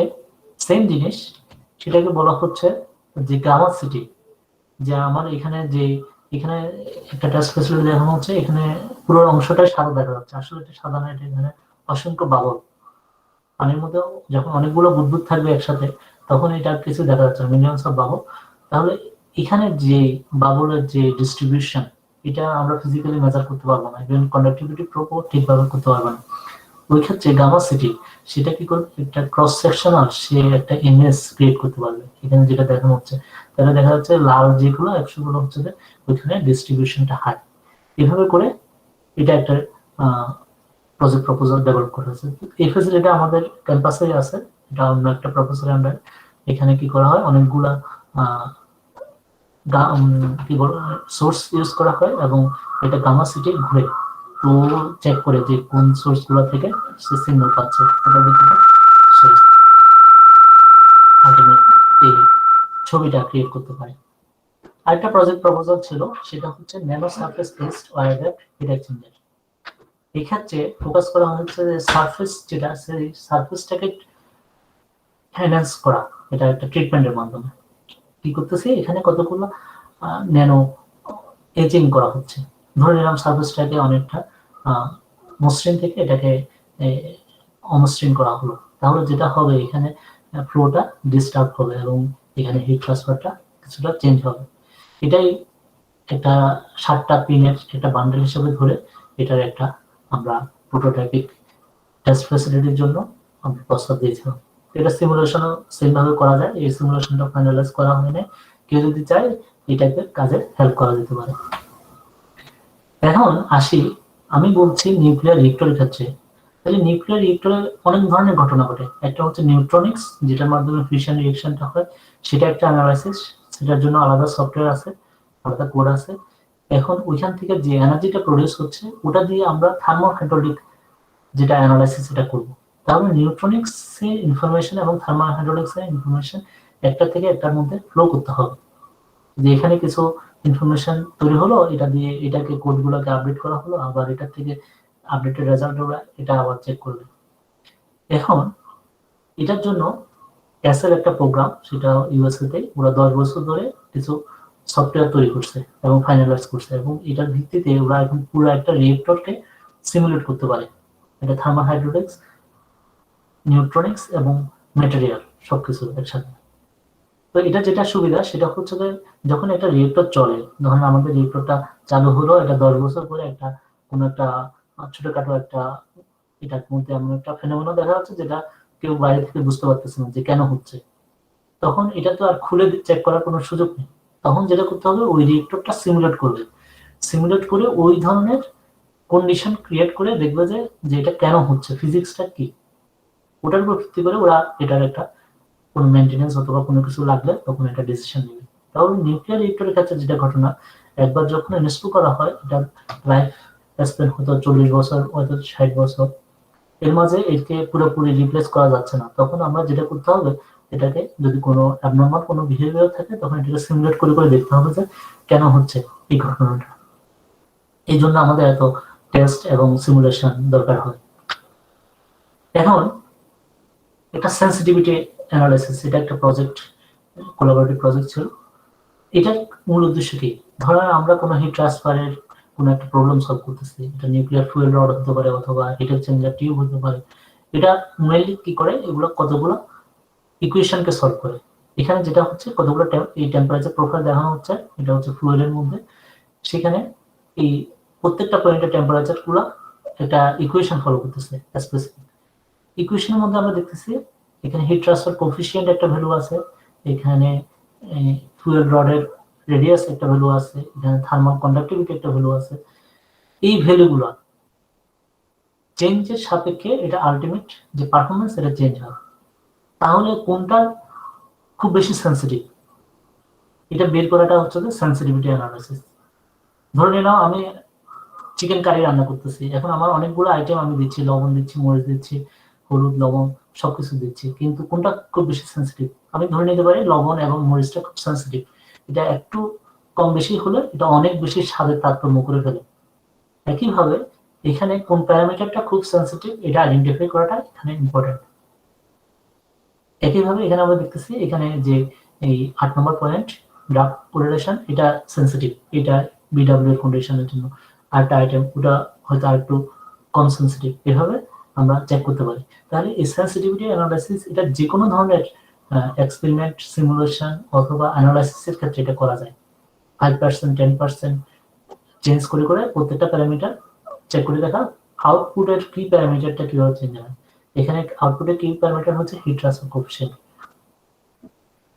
সেম জিনিস, সেটাকে বলা হচ্ছে যে গামা সিটি। যে আমার এখানে যে এখানে একটা টেস্ট ফেসিলিটি দেখানো হচ্ছে, এখানে পুরো অংশটাই সাদা দেখা যাচ্ছে, আসলে এটা সাদা না, এটা এখানে অসংখ্য বাবল। পানির মধ্যে যখন অনেকগুলো বুদবুদ থাকবে একসাথে তখন এটা কিছু দেখা যাচ্ছে মিলিয়নস অফ বাবল। তাহলে এখানে যে বাবলের যে ডিস্ট্রিবিউশন, এটা আমরা ফিজিক্যালি মেজার করতে পারবো না, ইভেন কন্ডাক্টিভিটি প্রোবও ঠিকভাবে করতে পারবো না। ওই ক্ষেত্রে গামা সিটি সেটা কি করবে, একটা ক্রস সেকশনাল সে একটা ইমেজ ক্রিয়েট করতে পারবে। এখানে যেটা দেখানো হচ্ছে, তাহলে দেখা যাচ্ছে লাল যেগুলো 100 গুলো হচ্ছে যে ওইখানে ডিস্ট্রিবিউশনটা হাই। এভাবে করে এটা একটা প্রজেক্ট প্রপোজাল ডেভেলপ করা হয়েছে। এই ফেসিলিটি আমাদের ক্যাম্পাসে আছে, এটা অন্য একটা প্রফেসরের আন্ডারে। এখানে কি করা হয়, অনেকগুলা কি বল সোর্স ইউজ করা হয় এবং এটা গামা সিটি ঘুরে তো চেক করে যে কোন সোর্স গুলো থেকে সে সিগন্যাল পাচ্ছে, এটা দেখে সে আলটিমেট এই ছবিটা ক্রিয়েট করতে পারে। আরেকটা প্রজেক্ট প্রপোজাল ছিল, সেটা হচ্ছে nano surface based wire gap heat exchanger. এই ক্ষেত্রে ফোকাস করা হচ্ছে যে সারফেস যেটা, সেই সারফেসটাকে এনহ্যান্স করা, এটা একটা ট্রিটমেন্টের মাধ্যমে। কি করতেছি, এখানে কতগুলো ন্যানো এজিং করা হচ্ছে। ধরে নিলাম সারফেসটাকে অনেকটা মসৃণ থেকে এটাকে অমসৃণ করা হলো, তাহলে যেটা হবে এখানে ফ্লোটা ডিস্টার্ব হবে এবং এখানে হিট ট্রান্সফারটা কিছুটা চেঞ্জ হবে। এটাই একটা 7টা পিনের একটা বান্ডেল হিসেবে ধরে এটার একটা আমরা প্রোটোটাইপিক টেস্ট ফ্যাসিলিটির জন্য আমরা প্রস্তাব দিয়েছিলাম। এটা সিমুলেশনও সেম ভাবে করা যায়, এই সিমুলেশনটা ফাইনালাইজ করা হয় নাই। কেউ যদি চায় এই টাইপের কাজে হেল্প করা যেতে পারে। এখন আসি, আমি বলছি নিউক্লিয়ার রিয়েক্টরের ক্ষেত্রে। তাহলে নিউক্লিয়ার রিয়েক্টরে অনেক ধরনের ঘটনা ঘটে। একটা হচ্ছে নিউট্রনিক্স, যেটার মাধ্যমে ফিশন রিয়েকশনটা হয়, সেটা একটা অ্যানালাইসিস, সেটার জন্য আলাদা সফটওয়্যার আছে, আলাদা কোড আছে। এখন ওইখান থেকে যে এনার্জিটা প্রডিউস হচ্ছে ওটা দিয়ে আমরা থার্মোহাইড্রোলিক যেটা অ্যানালাইসিস এটা করবো। তাহলে নিউট্রনিক্স এর ইনফরমেশন এবং থার্মোহাইড্রোলিক্স এর ইনফরমেশন একটা থেকে একটার মধ্যে ফ্লো করতে হবে। যে এখানে কিছু ইনফরমেশন তৈরি হলো, এটা দিয়ে এটাকে কোডগুলোকে আপডেট করা হলো, আবার এটা থেকে আপডেটেড রেজাল্ট ওরা এটা আবার চেক করবে। এখন এটার জন্য এসের একটা প্রোগ্রাম, সেটা ইউএসএ তে ওরা 10 বছর ধরে কিছু সফটওয়্যার তৈরি করছে এবং ফাইনালাইজ করছে, এবং এটার ভিত্তিতে ওরা এখন পুরো একটা রিয়েক্টরকে সিমুলেট করতে পারে। এটা থার্মোহাইড্রোলিক্স, নিউট্রনিক্স এবং ম্যাটেরিয়াল সবকিছু একসাথে। তো এটা যেটা সুবিধা সেটা হচ্ছে যে যখন একটা রিয়েক্টর চলে, ধরেন আমাদের রিয়েক্টরটা চালু হলো, এটা 10 বছর পরে একটা কোনো একটা ছোটখাটো একটা এটার মধ্যে এমন একটা ফেনোমেনা দেখা যাচ্ছে যেটা কেউ বাইরে থেকে বুঝতে পারতেছে না যে কেন হচ্ছে। তখন এটা তো আর খুলে চেক করার কোনো সুযোগ নেই। তখন যেটা করতে হবে, ওই রিয়েক্টরটা সিমুলেট করবে, সিমুলেট করে ওই ধরনের কন্ডিশন ক্রিয়েট করে দেখবে যে এটা কেন হচ্ছে, ফিজিক্সটা কি, ওটার উপর ভিত্তি করে ওরা এটার একটা কোনো মেইনটেনেন্স অথবা কোনো কিছু লাগলে তখন একটা ডিসিশন নেবে। তাহলে নিউক্লিয়ার রিয়েক্টরের ক্ষেত্রে যেটা ঘটনা, একবার যখন ইনস্টল করা হয়, এটা লাইফ স্প্যান হয়তো 40 বছর, হয়তো 60 বছর, এর মাঝে একে পুরোপুরি রিপ্লেস করা যাচ্ছে না। তখন আমরা যেটা করতে হবে, এটাকে যদি কোনো অ্যাবনর্মাল কোনো বিহেভিয়ার থাকে, তখন এটাকে সিমুলেট করে করে দেখতে হবে যে কেন হচ্ছে এই ঘটনাটা। এই জন্য আমাদের এত টেস্ট এবং সিমুলেশন দরকার হয়। এখন একটা সেন্সিটিভিটি অ্যানালাইসিস, এটা একটা প্রজেক্ট, কোলাবোরেটিভ প্রজেক্ট ছিল। এটার মূল উদ্দেশ্য কি? ধরো আমরা কোনো হিট ট্রান্সফারের কোনো একটা প্রবলেম সলভ করতেছি, এটা নিউক্লিয়ার ফুয়েল রড হতে পারে অথবা হিট এক্সচেঞ্জার টিউব হতে পারে। এটা মেইনলি কি করে, এগুলো কতগুলো ইকুয়েশনকে সলভ করে। এখানে যেটা হচ্ছে কতগুলো এই টেম্পারেচার প্রোফাইল দেখানো হচ্ছে, এটা হচ্ছে ফুয়েলের মধ্যে। সেখানে এই প্রত্যেকটা পয়েন্টের টেম্পারেচার গুলো একটা ইকুয়েশন ফলো করতেছে স্পেসিফিক। ইকুয়েশনের মধ্যে আমরা দেখতেছি এখানে হিট ট্রান্সফার কোফিসিয়েন্ট একটা ভ্যালু আছে, এখানে ফুয়েল রডের রেডিয়াস একটা ভ্যালু আছে, এখানে থার্মাল কন্ডাক্টিভিটি একটা ভ্যালু আছে। এই ভ্যালুগুলো চেঞ্জের সাপেক্ষে এটা আলটিমেট যে পারফরমেন্স এটা চেঞ্জ হবে। তাহলে কোনটা খুব বেশি সেন্সিটিভ, এটা বের করাটা হচ্ছে যে সেন্সিটিভিটি অ্যানালাইসিস। ধরে নিলাম আমি চিকেন কারি রান্না করতেছি, এখন আমার অনেকগুলো আইটেম আমি দিচ্ছি, লবণ দিচ্ছি, মরিচ দিচ্ছি, হলুদ, লবণ সবকিছু দিচ্ছি, কিন্তু কোনটা খুব বেশি সেন্সিটিভ? আমি ধরে নিতে পারি লবণ এবং মরিচটা খুব সেন্সিটিভ, এটা একটু কম বেশি হলে এটা অনেক বেশি স্বাদের তারতম্য করে ফেলে। একইভাবে এখানে কোন প্যারামিটারটা খুব সেন্সিটিভ এটা আইডেন্টিফাই করাটা এখানে ইম্পর্টেন্ট। একইভাবে এখানে আমরা দেখতেছি এখানে যে এই 8 নম্বর পয়েন্ট ড্রাফট কোরিলেশন, এটা সেন্সিটিভ, এটা বিডব্লিউ এর কন্ডিশনের জন্য। আরেকটা আইটেম ওটা হয়তো আরেকটু কম সেন্সিটিভ, এভাবে আমরা চেক করতে পারি। তাহলে এই সেন্সিটিভিটি অ্যানালাইসিস এটা যে কোনো ধরনের এক্সপেরিমেন্ট, সিমুলেশন অথবা অ্যানালাইসিসের ক্ষেত্রে এটা করা যায়। 5%, 10% চেঞ্জ করে করে প্রত্যেকটা প্যারামিটার চেক করে দেখা আউটপুটের কি প্যারামিটারটা কিভাবে চেঞ্জ হয়। এখানে আউটপুটের কি প্যারামিটার হচ্ছে হিট ট্রান্সফার কোএফিসিয়েন্ট।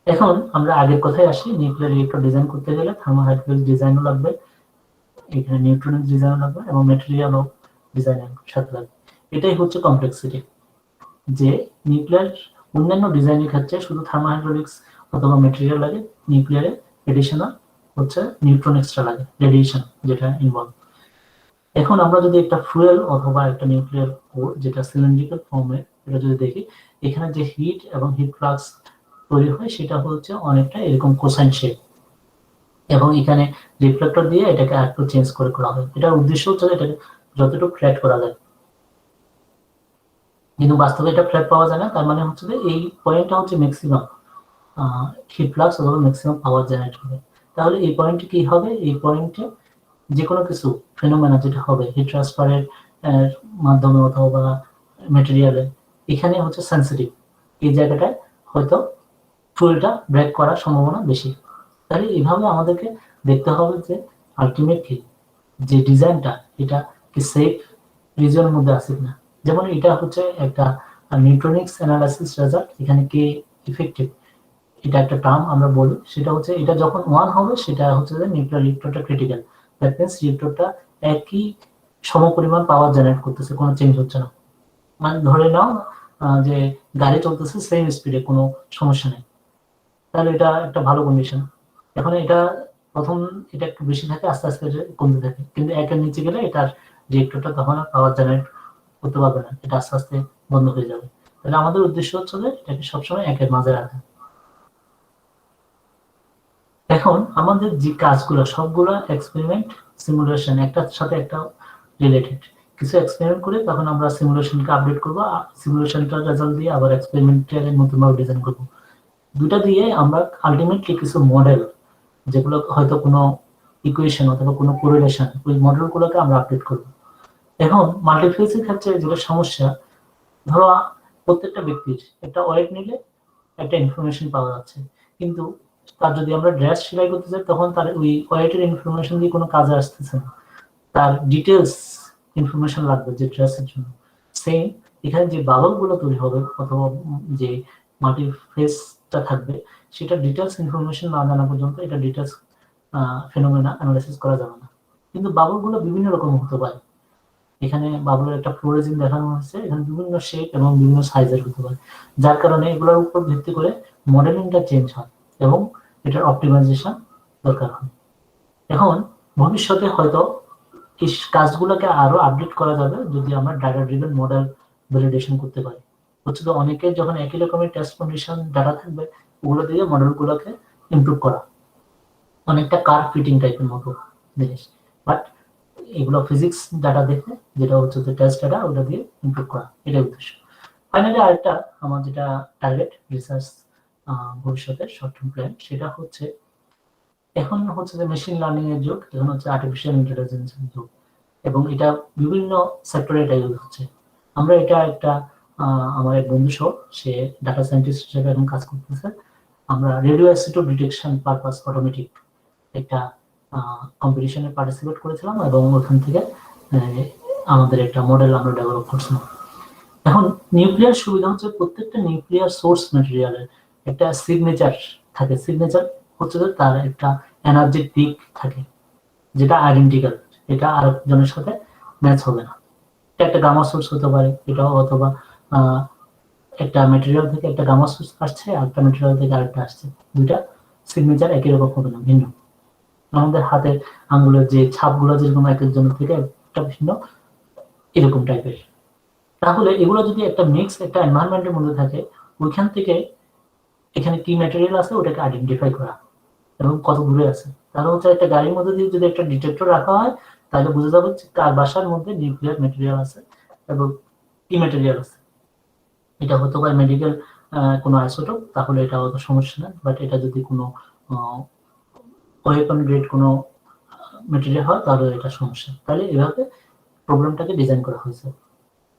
এখন আমরা আগের কথায় আসি, নিউক্লিয়ার রিয়েক্টর ডিজাইন করতে গেলে থার্মোহাইড্রোলিক ডিজাইনও লাগবে, এখানে নিউট্রনিক ডিজাইনও লাগবে এবং ম্যাটেরিয়ালও ডিজাইনের সাথে লাগবে। এটাই হচ্ছে কমপ্লেক্সিটি, যে নিউক্লিয়ার অন্যান্য ডিজাইনের ক্ষেত্রে শুধু থার্মোহাইড্রোলিক্স অথবা ম্যাটেরিয়াল লাগে, নিউক্লিয়ারে এডিশনাল হচ্ছে নিউট্রনিক্সটা লাগে, রেডিয়েশন যেটা ইনভলভ। এখন আমরা যদি একটা ফুয়েল অথবা একটা নিউক্লিয়ার কোর যেটা সিলিন্ড্রিক্যাল ফর্মে, এটা যদি দেখি, এখানে যে হিট এবং হিট ফ্লাক্স তৈরি হয় সেটা হচ্ছে অনেকটা এরকম কোসাইন শেপ, এবং এখানে রিফ্লেক্টর দিয়ে এটাকে একটু চেঞ্জ করে করা হয়। এটার উদ্দেশ্য হচ্ছে এটাকে যতটুকু ফ্ল্যাট করা যায়, কিন্তু বাস্তবে এটা ফ্ল্যাট পাওয়া যায় না। তার মানে হচ্ছে যে এই পয়েন্টটা হচ্ছে ম্যাক্সিমাম হিট ফ্লাক্স অথবা ম্যাক্সিমাম পাওয়ার জেনারেট হবে। তাহলে এই পয়েন্টে কি হবে, এই পয়েন্টে যে কোনো কিছু ফেনোমেনা যেটা হবে হিট ট্রান্সফারের মাধ্যমে অথবা ম্যাটেরিয়ালে, এখানে হচ্ছে সেন্সিটিভ, এই জায়গাটায় হয়তো ফুয়েলটা ব্রেক করার সম্ভাবনা বেশি। তাহলে এইভাবে আমাদেরকে দেখতে হবে যে আলটিমেটলি যে ডিজাইনটা এটা কি সেফ রিজনের মধ্যে আছে কিনা। যেমন এটা হচ্ছে একটা নিউট্রনিক্স অ্যানালাইসিস রেজাল্ট, এখানে কে ইফেক্টিভ, এটা একটা টার্ম আমরা বলি, সেটা হচ্ছে এটা যখন 1 হবে সেটা হচ্ছে যে নিউক্লিয়ার রিঅ্যাক্টরটা ক্রিটিক্যাল। দ্যাট মিন্স রিঅ্যাক্টরটা একই সমপরিমাণ পাওয়ার জেনারেট করতেছে, কোনো চেঞ্জ হচ্ছে না। মানে ধরে নাও যে গাড়ি চলতেছে সেম স্পিডে, কোনো সমস্যা নেই, তাহলে এটা একটা ভালো কন্ডিশন। এখন এটা প্রথম এটা একটু বেশি থাকে, আস্তে আস্তে কমতে থাকে, কিন্তু একের নিচে গেলে এটার রিঅ্যাক্টরটা তখন আর পাওয়ার জেনারেট করতে পারবে না, এটা আস্তে আস্তে বন্ধ হয়ে যাবে। তাহলে আমাদের উদ্দেশ্য হচ্ছে যে এটাকে সবসময় একের মাঝে রাখা। এখন আমাদের যে কাজগুলো সবগুলো এক্সপেরিমেন্ট সিমুলেশন একটার সাথে একটা রিলেটেড। কিছু এক্সপেরিমেন্ট করে তখন আমরা সিমুলেশনকে আপডেট করবো, সিমুলেশনটার রেজাল্ট দিয়ে আবার এক্সপেরিমেন্টের নতুন ভাবে ডিজাইন করবো। দুটা দিয়ে আমরা আলটিমেটলি কিছু মডেল, যেগুলো হয়তো কোনো ইকুয়েশন অথবা কোনো কোরিলেশন, ওই মডেলগুলোকে আমরা আপডেট করবো। এখন মাল্টিফেসের ক্ষেত্রে যেটা সমস্যা, ধরো প্রত্যেকটা ব্যক্তির একটা ওয়েট নিলে একটা ইনফরমেশন পাওয়া যাচ্ছে, কিন্তু তার যদি আমরা ড্রেস সেলাই করতে চাই তখন তার ওই ওয়েটের ইনফরমেশন দিয়ে কোনো কাজে আসতেছে না, তার ডিটেলস ইনফরমেশন লাগবে যে ড্রেসের জন্য। সেম এখানে যে বাবল গুলো তৈরি হবে অথবা যে মাল্টিফেসটা থাকবে, সেটা ডিটেলস ইনফরমেশন না জানা পর্যন্ত এটা ডিটেলস ফেনোমেনা অ্যানালাইসিস করা যাবে না। কিন্তু বাবল গুলো বিভিন্ন রকম হতে পারে, এখানে বাবলের একটা ফ্লোরেজিং দেখানো হয়েছে, এখানে বিভিন্ন শেপ এবং বিভিন্ন সাইজের হতে পারে, যার কারণে এগুলোর উপর ভিত্তি করে মডেলিংটা চেঞ্জ হয় এবং এটার অপটিমাইজেশন দরকার হয়। এখন ভবিষ্যতে হয়তো এই কাজগুলোকে আরো আপডেট করা যাবে যদি আমরা ডাটা ড্রিভেন মডেল ভ্যালিডেশন করতে পারি। হচ্ছে তো অনেকে যখন একই রকমের টেস্ট কন্ডিশন ডাটা থাকবে, ওগুলো দিয়ে মডেলগুলোকে ইমপ্রুভ করা, অনেকটা কার ফিটিং টাইপের মতো জিনিস। বাট এগুলো ফিজিক্স ডাটা দেখে, যেটা হচ্ছে যে টেস্ট ডাটা, ওটা দিয়ে ইমপ্রুভ করা, এটাই উদ্দেশ্য। ফাইনালি আরেকটা আমার যেটা টার্গেট রিসার্চ ভবিষ্যতের শর্ট টার্ম প্ল্যান, সেটা হচ্ছে এখন হচ্ছে যে মেশিন লার্নিং এর যুগ, এখন হচ্ছে আর্টিফিশিয়াল ইন্টেলিজেন্স এর যুগ, এবং এটা বিভিন্ন সেক্টরে এটা ইউজ হচ্ছে। আমরা এটা একটা আমার এক বন্ধু সহ, সে ডাটা সায়েন্টিস্ট হিসেবে এখন কাজ করতেছে। আমরা radio isotope detection purpose automatic একটা কম্পিটিশনে পার্টিসিপেট করেছিলাম এবং ওখান থেকে আমাদের একটা মডেল আমরা ডেভেলপ করছিলাম। এখন নিউক্লিয়ার সুবিধা হচ্ছে প্রত্যেকটা নিউক্লিয়ার সোর্স ম্যাটেরিয়ালের একটা সিগনেচার থাকে। সিগনেচার হচ্ছে যে তার একটা এনার্জির দিক থাকে যেটা আইডেন্টিক্যাল, এটা আরেকজনের সাথে ম্যাচ হবে না। এটা একটা গামা সোর্স হতে পারে, এটাও, অথবা একটা ম্যাটেরিয়াল থেকে একটা গামা সোর্স আসছে, আরেকটা ম্যাটেরিয়াল থেকে আরেকটা আসছে, দুইটা সিগনেচার একই রকম হবে না, ভিন্ন। আমাদের হাতের আঙ্গুলের যে ছাপগুলো যেরকম এক একজনের থেকে একটা ভিন্ন, এরকম টাইপের। তাহলে এগুলো যদি একটা মিক্স একটা এনভায়রনমেন্টের মধ্যে থাকে, ওইখান থেকে এখানে কি ম্যাটেরিয়াল আছে ওটাকে আইডেন্টিফাই করা এবং কত দূরে আছে। তাহলে হচ্ছে একটা গাড়ির মধ্যে দিয়ে যদি একটা ডিটেক্টর রাখা হয়, তাহলে বোঝা যাবে যে কার বাসার মধ্যে নিউক্লিয়ার ম্যাটেরিয়াল আছে এবং কি ম্যাটেরিয়াল আছে। এটা হতে পারে মেডিকেল কোনো আইসোটোপ, তাহলে এটা অত সমস্যা না। বাট এটা যদি কোনো ওয়েপন গ্রেড কোনো ম্যাটেরিয়াল হয় তাহলে এটা সমস্যা। তাহলে এভাবে প্রবলেমটাকে ডিজাইন করা হয়েছে।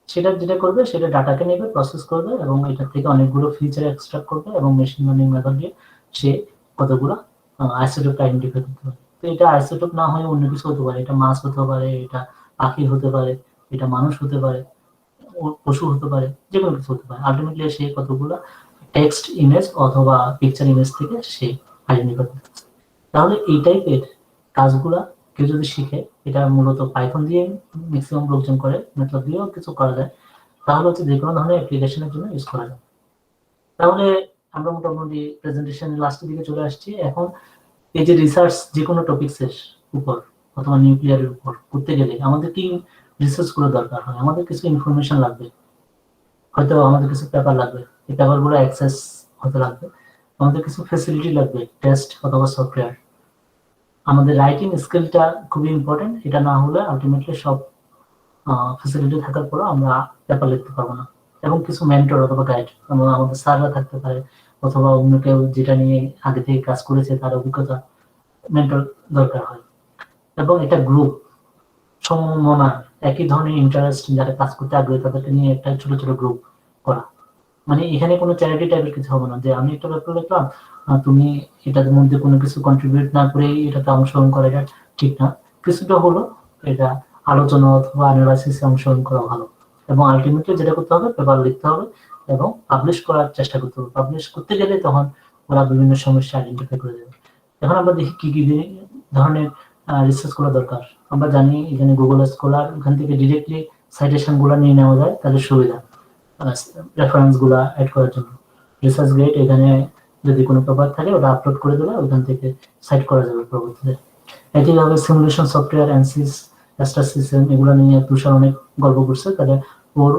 সেটা যেটা করবে, সেটা ডাটাকে নেবে, প্রসেস করবে এবং এটা থেকে অনেকগুলো ফিচার এক্সট্রাক্ট করবে এবং মেশিন লার্নিং মেথড দিয়ে সে কতগুলো আইসোটোপ আইডেন্টিফাই করতে পারে। তো এটা আইসোটোপ না হয়ে অন্য কিছু হতে পারে, এটা মাছ হতে পারে, এটা পাখি হতে পারে, এটা মানুষ হতে পারে, পশু হতে পারে, যে কোনো কিছু হতে পারে। আলটিমেটলি সে কতগুলো টেক্সট ইমেজ অথবা পিকচার ইমেজ থেকে সে আইডেন্টিফাই করতেছে। তাহলে এই টাইপের কাজগুলা কেউ যদি শিখে, এটা মূলত পাইথন দিয়ে ম্যাক্সিমাম লোকজন করে, মেথড দিয়েও কিছু করা যায়, তাহলে হচ্ছে যে কোনো ধরনের অ্যাপ্লিকেশনের জন্য ইউজ করা যায়। তাহলে আমরা মোটামুটি প্রেজেন্টেশনের লাস্টের দিকে চলে আসছি। এখন এই যে রিসার্চ যে কোনো টপিক্সের উপর অথবা নিউক্লিয়ারের উপর করতে গেলে আমাদের কি রিসার্চ গুলো দরকার হয়? আমাদের কিছু ইনফরমেশন লাগবে, হয়তো আমাদের কিছু পেপার লাগবে, এই পেপারগুলো অ্যাক্সেস হতে লাগবে, আমাদের কিছু ফ্যাসিলিটি লাগবে, টেস্ট অথবা সফটওয়্যার। আমাদের রাইটিং স্কিলটা খুবই ইম্পর্টেন্ট, এটা না হলে আলটিমেটলি সব ফ্যাসিলিটি থাকার পরও আমরা পেপার লিখতে পারবো না। এবং কিছু মেন্টর অথবা গাইড, আমাদের স্যাররা থাকতে পারে অথবা অন্য কেউ যেটা নিয়ে আগে থেকে কাজ করেছে তার অভিজ্ঞতা, মেন্টর দরকার হয়। এবং এটা গ্রুপ সমমনা, একই ধরনের ইন্টারেস্ট যারা কাজ করতে আগ্রহী তাদেরকে নিয়ে একটা ছোট ছোট গ্রুপ করা। মানে এখানে কোনো চ্যারিটি টাইপের কিছু হবে না যে আমি একটা পেপার লিখলাম, তুমি এটার মধ্যে কোনো কিছু কন্ট্রিবিউট না করে এটাতে অংশগ্রহণ করা, এটা ঠিক না। কিছুটা হলো এটা আলোচনা অথবা অ্যানালাইসিসে অংশগ্রহণ করা ভালো। এবং আলটিমেটলি যেটা করতে হবে, পেপার লিখতে হবে এবং পাবলিশ করার চেষ্টা করতে হবে। পাবলিশ করতে গেলে তখন ওরা বিভিন্ন সমস্যা আইডেন্টিফাই করে দেবে। এখন আমরা দেখি কি ধরনের রিসার্চ করা দরকার। আমরা জানি এখানে গুগল স্কলার, ওখান থেকে ডিরেক্টলি সাইটেশন গুলা নিয়ে নেওয়া যায়, তাহলে সুবিধা রেফারেন্স গুলা অ্যাড করার জন্য। রিসার্চ গ্রেড, এখানে যদি কোনো পেপার থাকে ওটা আপলোড করে দিলে ওখান থেকে সাইট করা যাবে পরবর্তীতে। একইভাবে সিমুলেশন সফটওয়্যার, অ্যানসিস, অ্যাস্ট্রা সিস্টেম, এগুলো নিয়ে তুষার অনেক গল্প করছে, তাহলে ওর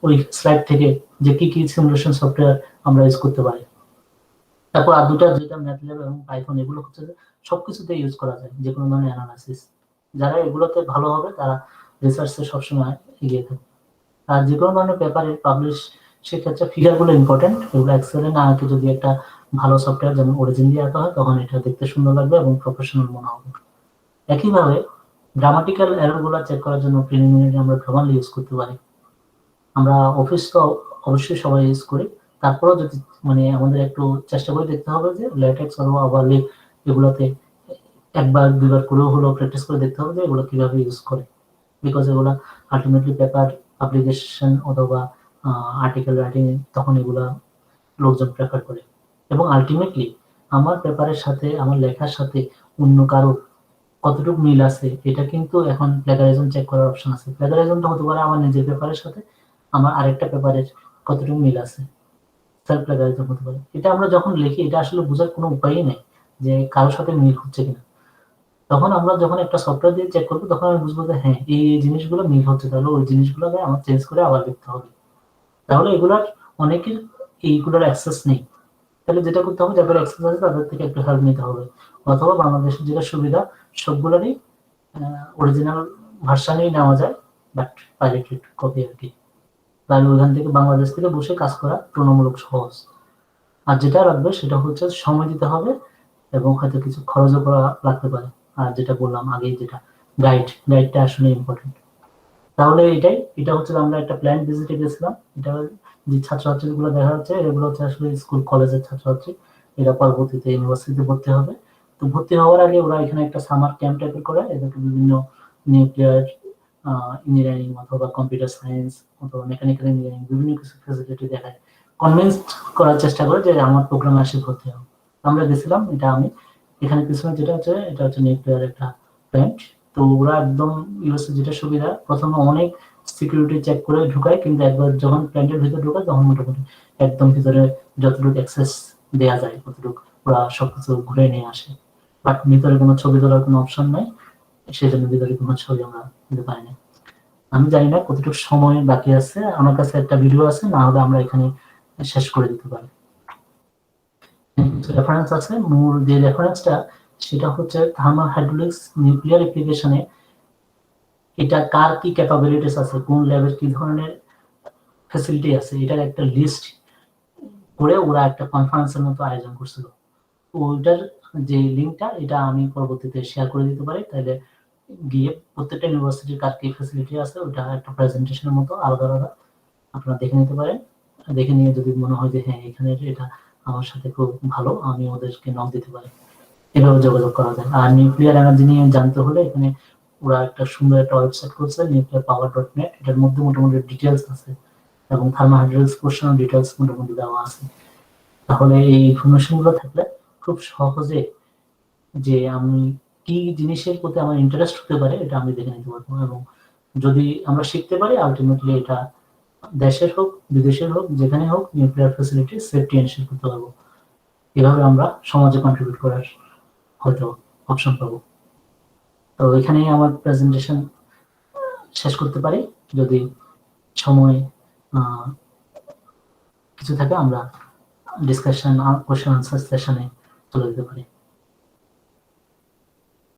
ওই স্লাইড থেকে যে কি কি সিমুলেশন সফটওয়্যার আমরা ইউজ করতে পারি। তারপর আর দুটা যেটা ম্যাথল্যাব এবং পাইথন, এগুলো হচ্ছে যে সবকিছুতে ইউজ করা যায়, যে কোনো ধরনের অ্যানালাইসিস। যারা এগুলোতে ভালো হবে তারা রিসার্চে সবসময় এগিয়ে থাকবে। আর যে কোনো ধরনের পেপারে পাবলিশ, সেক্ষেত্রে ফিগারগুলো ইম্পর্টেন্ট। এগুলো এক্সেলে না আঁকে যদি একটা ভালো সফটওয়্যার যেমন অরিজিন দিয়ে আঁকা হয়, তখন এটা দেখতে সুন্দর লাগবে এবং প্রফেশনাল মনে হবে। একইভাবে গ্রামাটিক্যাল এররগুলো চেক করার জন্য প্রিলিমিনারি আমরা গ্রামারলি ইউজ করতে পারি। আমরা অফিস তো অবশ্যই সবাই ইউজ করি, তারপরেও যদি মানে আমাদের একটু চেষ্টা করে দেখতে হবে যে ল্যাটেক্স অথবা ওভারলি এগুলোতে একবার দুইবার করেও হলো প্র্যাকটিস করে দেখতে হবে যে এগুলো কিভাবে ইউজ করে, বিকজ এগুলো আলটিমেটলি পেপার পাবলিকেশন অথবা আর্টিকেল রাইটিং, তখন এগুলা লোকজন প্রেফার করে। এবং আলটিমেটলি আমার পেপারের সাথে, আমার লেখার সাথে অন্য কারো কতটুকু মিল আছে, এটা কিন্তু এখন প্লেগারিজম চেক করার অপশন আছে। প্লেগারিজমটা হতে পারে আমার নিজের পেপারের সাথে আমার আরেকটা পেপারের কতটুকু মিল আছে, সেলফ প্লেগারিজম হতে পারে। এটা আমরা যখন লিখি, এটা আসলে বোঝার কোনো উপায়ই নেই যে কারোর সাথে মিল হচ্ছে কিনা। তখন আমরা যখন একটা সফটওয়্যার দিয়ে চেক করবো, তখন আমি বুঝবো যে হ্যাঁ, এই জিনিসগুলো মিল হচ্ছে, তাহলে ওই জিনিসগুলোকে আমার চেঞ্জ করে আবার লিখতে হবে। তাহলে এগুলার অনেকের এইগুলোর অ্যাক্সেস নেই, তাহলে যেটা করতে হবে, যাদের অ্যাক্সেস আছে তাদের থেকে একটু হেল্প নিতে হবে। অথবা বাংলাদেশের যেটা সুবিধা, সবগুলোরই অরিজিনাল ভার্সানেই নেওয়া যায়, বাট পাইরেটেড কপি আর কি। তাহলে ওইখান থেকে বাংলাদেশ থেকে বসে কাজ করা তুলনামূলক সহজ। আর যেটা রাখবে সেটা হচ্ছে সময় দিতে হবে এবং হয়তো কিছু খরচও করা লাগতে পারে। আর যেটা বললাম আগে, যেটা গাইডটা আসলে ইম্পর্টেন্ট। তাহলে এটা হচ্ছে আমরা একটা প্ল্যান ভিজিটে গেছিলাম। এটা যে ছাত্রছাত্রীগুলো দেখা যাচ্ছে, এগুলো হচ্ছে আসলে স্কুল কলেজের ছাত্রছাত্রী, এরা পরবর্তীতে ইউনিভার্সিটিতে ভর্তি হবে। তো ভর্তি হওয়ার আগে ওরা এখানে একটা সামার ক্যাম্প টাইপের করে, এদেরকে বিভিন্ন নিউক্লিয়ার ইঞ্জিনিয়ারিং অথবা কম্পিউটার সায়েন্স অথবা মেকানিক্যাল ইঞ্জিনিয়ারিং বিভিন্ন কিছু ফেসিলিটি দেখায়, কনভিন্স করার চেষ্টা করে যে আমার প্রোগ্রামে আসে ভর্তি হবে। আমরা গেছিলাম, এটা আমি এখানে পিছনে যেটা হচ্ছে, এটা হচ্ছে নিউক্লিয়ার একটা প্ল্যান্ট। তো ওরা একদম ইউএসএ যেটা সুবিধা, প্রথমে অনেক সিকিউরিটি চেক করে ঢুকায়, কিন্তু একবার যখন প্ল্যান্টের ভিতরে ঢুকায় তখন মোটামুটি একদম ভিতরে যতটুকু অ্যাক্সেস দেয়া যায় ততটুকু ওরা সবকিছু ঘুরে নিয়ে আসে। বাট ভিতরে কোনো ছবি তোলার কোনো অপশন নাই, সেই জন্য ভিতরে কোনো ছবি আমরা দিতে পারি না। আমি জানি না কতটুকু সময় বাকি আছে, আমার কাছে একটা ভিডিও আছে, না হলে আমরা এখানে শেষ করে দিতে পারি। রেফারেন্স আছে, মূল যে রেফারেন্সটা সেটা হচ্ছে থার্মাল হাইড্রোলিক্স নিউক্লিয়ার অ্যাপ্লিকেশনে এটা কার কি ক্যাপাবিলিটিস আছে, কোন ল্যাবের কি ধরনের ফ্যাসিলিটি আছে, এটার একটা লিস্ট করে ওরা একটা কনফারেন্সের মতো আয়োজন করছিল। ওইটার যে লিঙ্কটা, এটা আমি পরবর্তীতে শেয়ার করে দিতে পারি, তাহলে গিয়ে প্রত্যেকটা ইউনিভার্সিটির কার কি ফ্যাসিলিটি আছে ওটা একটা প্রেজেন্টেশনের মতো আলাদা আলাদা আপনারা দেখে নিতে পারেন। দেখে নিয়ে যদি মনে হয় যে হ্যাঁ, এখানে এটা আমার সাথে খুব ভালো, আমি ওদেরকে নক দিতে পারি, এভাবে যোগাযোগ করা যায়। আর নিউক্লিয়ার এনার্জি নিয়ে জানতে হলে এখানে ওরা একটা সুন্দর একটা ওয়েবসাইট করছে, nuclearpower.net, এটার মধ্যে মোটামুটি ডিটেলস আছে এবং থার্মোহাইড্রোলিক্স পোর্শনের ডিটেলস মোটামুটি দেওয়া আছে। তাহলে এই ইনফরমেশন গুলো থাকলে খুব সহজে যে আমি কি জিনিসের প্রতি আমার ইন্টারেস্ট হতে পারে এটা আমি দেখে নিতে পারবো, এবং যদি আমরা শিখতে পারি আলটিমেটলি এটা দেশের হোক বিদেশের হোক যেখানে হোক নিউক্লিয়ার ফ্যাসিলিটি সেফটি এনশিওর করতে পারবো। এভাবে আমরা সমাজে কন্ট্রিবিউট করার হয়তো অপশন পাবো। তো এখানেই আমার প্রেজেন্টেশন শেষ করতে পারি। যদি সময় কিছু থাকে আমরা ডিসকাশন কোশ্চেন আনসার সেশনে চলে যেতে পারি।